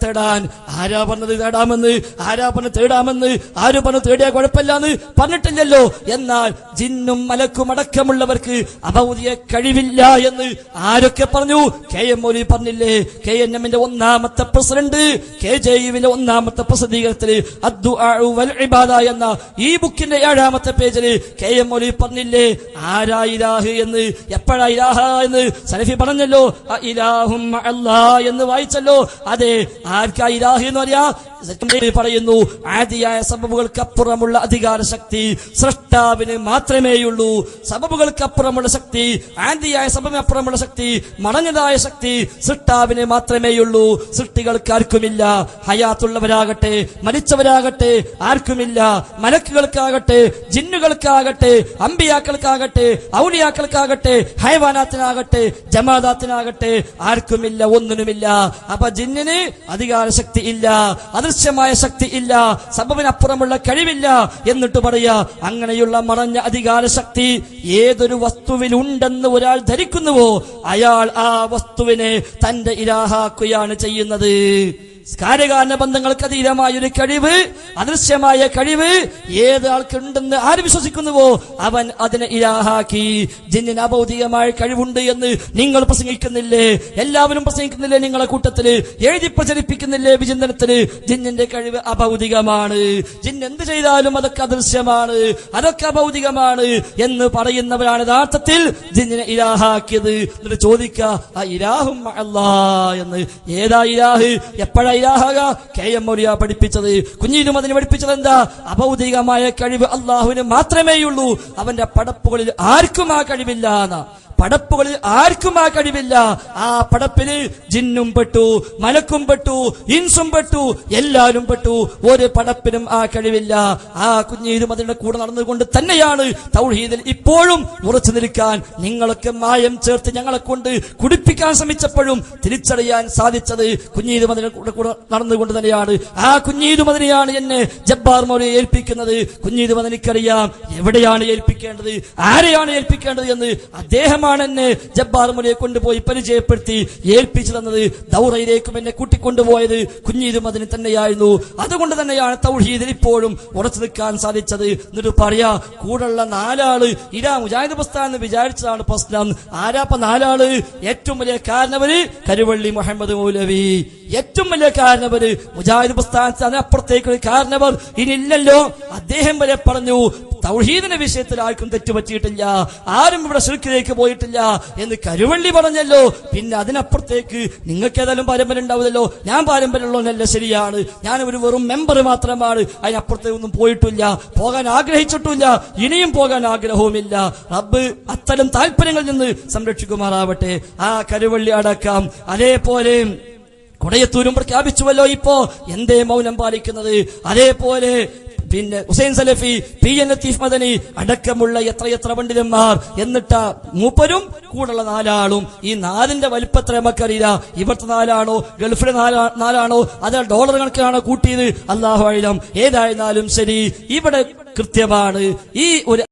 തേടാൻ? ആരാ പറഞ്ഞത് തേടാമെന്ന്? ആരാ പറഞ്ഞ് തേടാമെന്ന്? ആര് പറഞ്ഞു തേടിയാ കുഴപ്പമില്ലാന്ന്? പറഞ്ഞിട്ടില്ലല്ലോ. എന്നാൽ ജിന്നും മലക്കും അടക്കമുള്ളവർക്ക് അഭൗതിക കഴിവില്ല എന്ന് ആരൊക്കെ പറഞ്ഞു? KM മൗലവി പറഞ്ഞില്ലേ? KNM-ന്റെ 1ാമത്തെ പ്രസിഡന്റ്, KJU-വിന്റെ 1ാമത്തെ പ്രസിദ്ധീകരണത്തിൽ അദ്ദുആ വൽ ഇബാദ എന്ന ഈ ബുക്കിന്റെ 7ാമത്തെ പേജിൽ KM മൗലവി പറഞ്ഞില്ലേ ആരാ ഇലാഹ് എന്ന്? എപ്പോഴാ ഇലാഹ എന്ന് സലഫി പറഞ്ഞല്ലോ. ഇലാഹും അല്ലാഹ് എന്ന് വായിച്ചല്ലോ. അതെ, ആർക്കാ ഇലാഹ് എന്ന് പറയാ? പറയുന്നു, ആദിയായ സബബുകൾക്കപ്പുറമുള്ള അധികാര ശക്തി സൃഷ്ടാവിന് മാത്രമേയുള്ളൂ. സബബുകൾക്കപ്പുറമുള്ള ശക്തി, ആദിയായ സബബിനപ്പുറമുള്ള ശക്തി, മടഞ്ഞതായ ശക്തി സൃഷ്ടാവിന് മാത്രമേയുള്ളൂ. സൃഷ്ടികൾക്ക് ആർക്കുമില്ല. ഹയാത്തുള്ളവരാകട്ടെ മരിച്ചവരാകട്ടെ ആർക്കുമില്ല. മലക്കുകൾക്കാകട്ടെ ജിന്നുകൾക്കാകട്ടെ അമ്പിയാക്കൾക്കാകട്ടെ ഔലിയാക്കൾക്കാകട്ടെ ഹൈവാനാത്തിനാകട്ടെ ജമാദാത്തിനാകട്ടെ ആർക്കുമില്ല, ഒന്നിനുമില്ല. അപ്പൊ ജിന്നിന് അധികാര ശക്തി ഇല്ല, അദൃശ്യമായ ശക്തി ഇല്ല, സബബിനപ്പുറമുള്ള കഴിവില്ല. എന്നിട്ട് പറയാ, അങ്ങനെയുള്ള മറഞ്ഞ അധികാര ശക്തി ഏതൊരു വസ്തുവിലുണ്ടെന്ന് ഒരാൾ ധരിക്കുന്നുവോ അയാൾ ആ വസ്തുവിനെ തന്റെ ഇലാഹാക്കുകയാണ് ചെയ്യുന്നത്. കാര്യകാരണ ബന്ധങ്ങൾക്ക് അതീതമായ ഒരു കഴിവ്, അദൃശ്യമായ കഴിവ് ഏത് ആൾക്കുണ്ടെന്ന് ആര് വിശ്വസിക്കുന്നുവോ അവൻ അതിനെ ഇലാഹാക്കി. ജിന്നിന് അഭൗതികമായ കഴിവുണ്ട് എന്ന് നിങ്ങൾ പ്രസംഗിക്കുന്നില്ലേ? എല്ലാവരും പ്രസംഗിക്കുന്നില്ലേ? നിങ്ങളെ കൂട്ടത്തില് എഴുതി പ്രചരിപ്പിക്കുന്നില്ലേ വിചിന്തനത്തില്? ജിന്നിന്റെ കഴിവ് അഭൗതികമാണ്, ജിന്ന് എന്ത് ചെയ്താലും അതൊക്കെ അദൃശ്യമാണ്, അതൊക്കെ അഭൗതികമാണ് എന്ന് പറയുന്നവരാണ് യഥാർത്ഥത്തിൽ ജിന്നിനെ ഇലാഹാക്കിയത്. എന്നിട്ട് ചോദിക്കുക, ആ ഇലാഹും അല്ലാഹ് എന്ന്. ഏതാ ഇലാഹ്? എപ്പോഴാ ഇലാഹാക? KM മൗലവി പഠിപ്പിച്ചത്, കുഞ്ഞിലും അതിന് പഠിപ്പിച്ചത് എന്താ? അഭൗതികമായ കഴിവ് അള്ളാഹുവിന് മാത്രമേയുള്ളൂ, അവന്റെ പടപ്പുകളിൽ ആർക്കും ആ കഴിവില്ല. പടപ്പുകളിൽ ആർക്കും ആ കഴിവില്ല. ആ പടപ്പില് ജിന്നും പെട്ടു, മലക്കും പെട്ടു, ഇൻസും പെട്ടു, എല്ലാവരും പെട്ടു. ഒരു പടപ്പിനും ആ കഴിവില്ല. ആ കുഞ്ഞീരും അതിന്റെ കൂടെ നടന്നുകൊണ്ട് തന്നെയാണ് തൗഹീദിൽ ഇപ്പോഴും ഉറച്ചു നിൽക്കാൻ നിങ്ങളൊക്കെ മായം ചേർത്ത് ഞങ്ങളെ കൊണ്ട് കുടിപ്പിക്കാൻ ശ്രമിച്ചപ്പോഴും തിരിച്ചറിയാൻ സാധിച്ചത് കുഞ്ഞീരും അതിന്റെ കൂടെ നടന്നുകൊണ്ട് തന്നെയാണ്. ആ കുഞ്ഞീരും അതിനെയാണ് എന്നെ ജബ്ബാർ മൗലവിയെ ഏൽപ്പിക്കുന്നത്. കുഞ്ഞീരും അതിനെനിക്കറിയാം എവിടെയാണ് ഏൽപ്പിക്കേണ്ടത്, ആരെയാണ് ഏൽപ്പിക്കേണ്ടത് എന്ന്. അദ്ദേഹമാണ് എന്നെ ജബ്ബാർ മൗലവിയെ കൊണ്ടുപോയി പരിചയപ്പെടുത്തി ഏൽപ്പിച്ചു തന്നത്. ദൗറയിലേക്കും എന്നെ കൂട്ടിക്കൊണ്ടുപോയത് കുഞ്ഞീരും അതിന് തന്നെയായിരുന്നു. അതുകൊണ്ട് തന്നെയാണ് തൗഹീദിൽ ഇപ്പോഴും ഉറച്ചു നിൽക്കാൻ സാധിച്ചത്. എന്നിട്ട് പറയാ, കൂടുള്ള 4 ആള് ഇരാ മുജാഹിദ് പ്രസ്ഥാനം എന്ന് വിചാരിച്ചതാണ് പ്രശ്നം. ആരാപ്പ 4 ആള്? ഏറ്റവും വലിയ കാരണവര് കരുവള്ളി മുഹമ്മദ് മൗലവി, ഏറ്റവും വലിയ കാരണവര് മുജാഹിദ് പ്രസ്ഥാനത്തിന്. അതിനപ്പുറത്തേക്ക് ഒരു കാരണവർ ഇനിയില്ലല്ലോ. അദ്ദേഹം വരെ പറഞ്ഞു, തൗഹീദിന്റെ വിഷയത്തിൽ ആർക്കും തെറ്റുപറ്റിയിട്ടില്ല, ആരും ഇവിടെ ശിർക്കിലേക്ക് പോയിട്ടില്ല എന്ന് കരുവള്ളി പറഞ്ഞല്ലോ. പിന്നെ അതിനപ്പുറത്തേക്ക് നിങ്ങൾക്ക് ഏതായാലും പാരമ്പര്യം ഉണ്ടാവില്ലല്ലോ. ഞാൻ പാരമ്പര്യമുള്ളവനല്ല, ശരിയാണ്, ഞാൻ ഒരു വെറും മെമ്പർ മാത്രമാണ്, അതിനപ്പുറത്തേക്കൊന്നും പോയിട്ടില്ല, പോകാൻ ആഗ്രഹിച്ചിട്ടില്ല, ഇനിയും പോകാൻ ആഗ്രഹവുമില്ല. റബ്ബ് അത്തരം താല്പര്യങ്ങളിൽ നിന്ന് സംരക്ഷിക്കുമാറാവട്ടെ. ആ കരുവള്ളി അടക്കാം. അതേപോലെ കൊടയത്തൂരും പ്രഖ്യാപിച്ചുവല്ലോ ഇപ്പോ, എന്തേ മൗനം പാലിക്കുന്നത്? അതേപോലെ പിന്നെ ഹുസൈൻ സലഫി, PN ലത്തീഫ് മദനി അടക്കമുള്ള എത്രയെത്ര പണ്ഡിതന്മാർ. എന്നിട്ട് മൂപ്പരും കൂടുള്ള 4 ആളും. ഈ 4ന്റെ വലിപ്പത്ര നമുക്കറിയില്ല. ഇവിടുത്തെ 4 ആണോ, ഗൾഫിലെ 4 ആണോ, അത് ഡോളർ കണക്കിനാണോ കൂട്ടിയത്? അല്ലാഹു അഅലം. ഏതായിരുന്നാലും ശരി, ഇവിടെ കൃത്യമാണ് ഈ ഒരു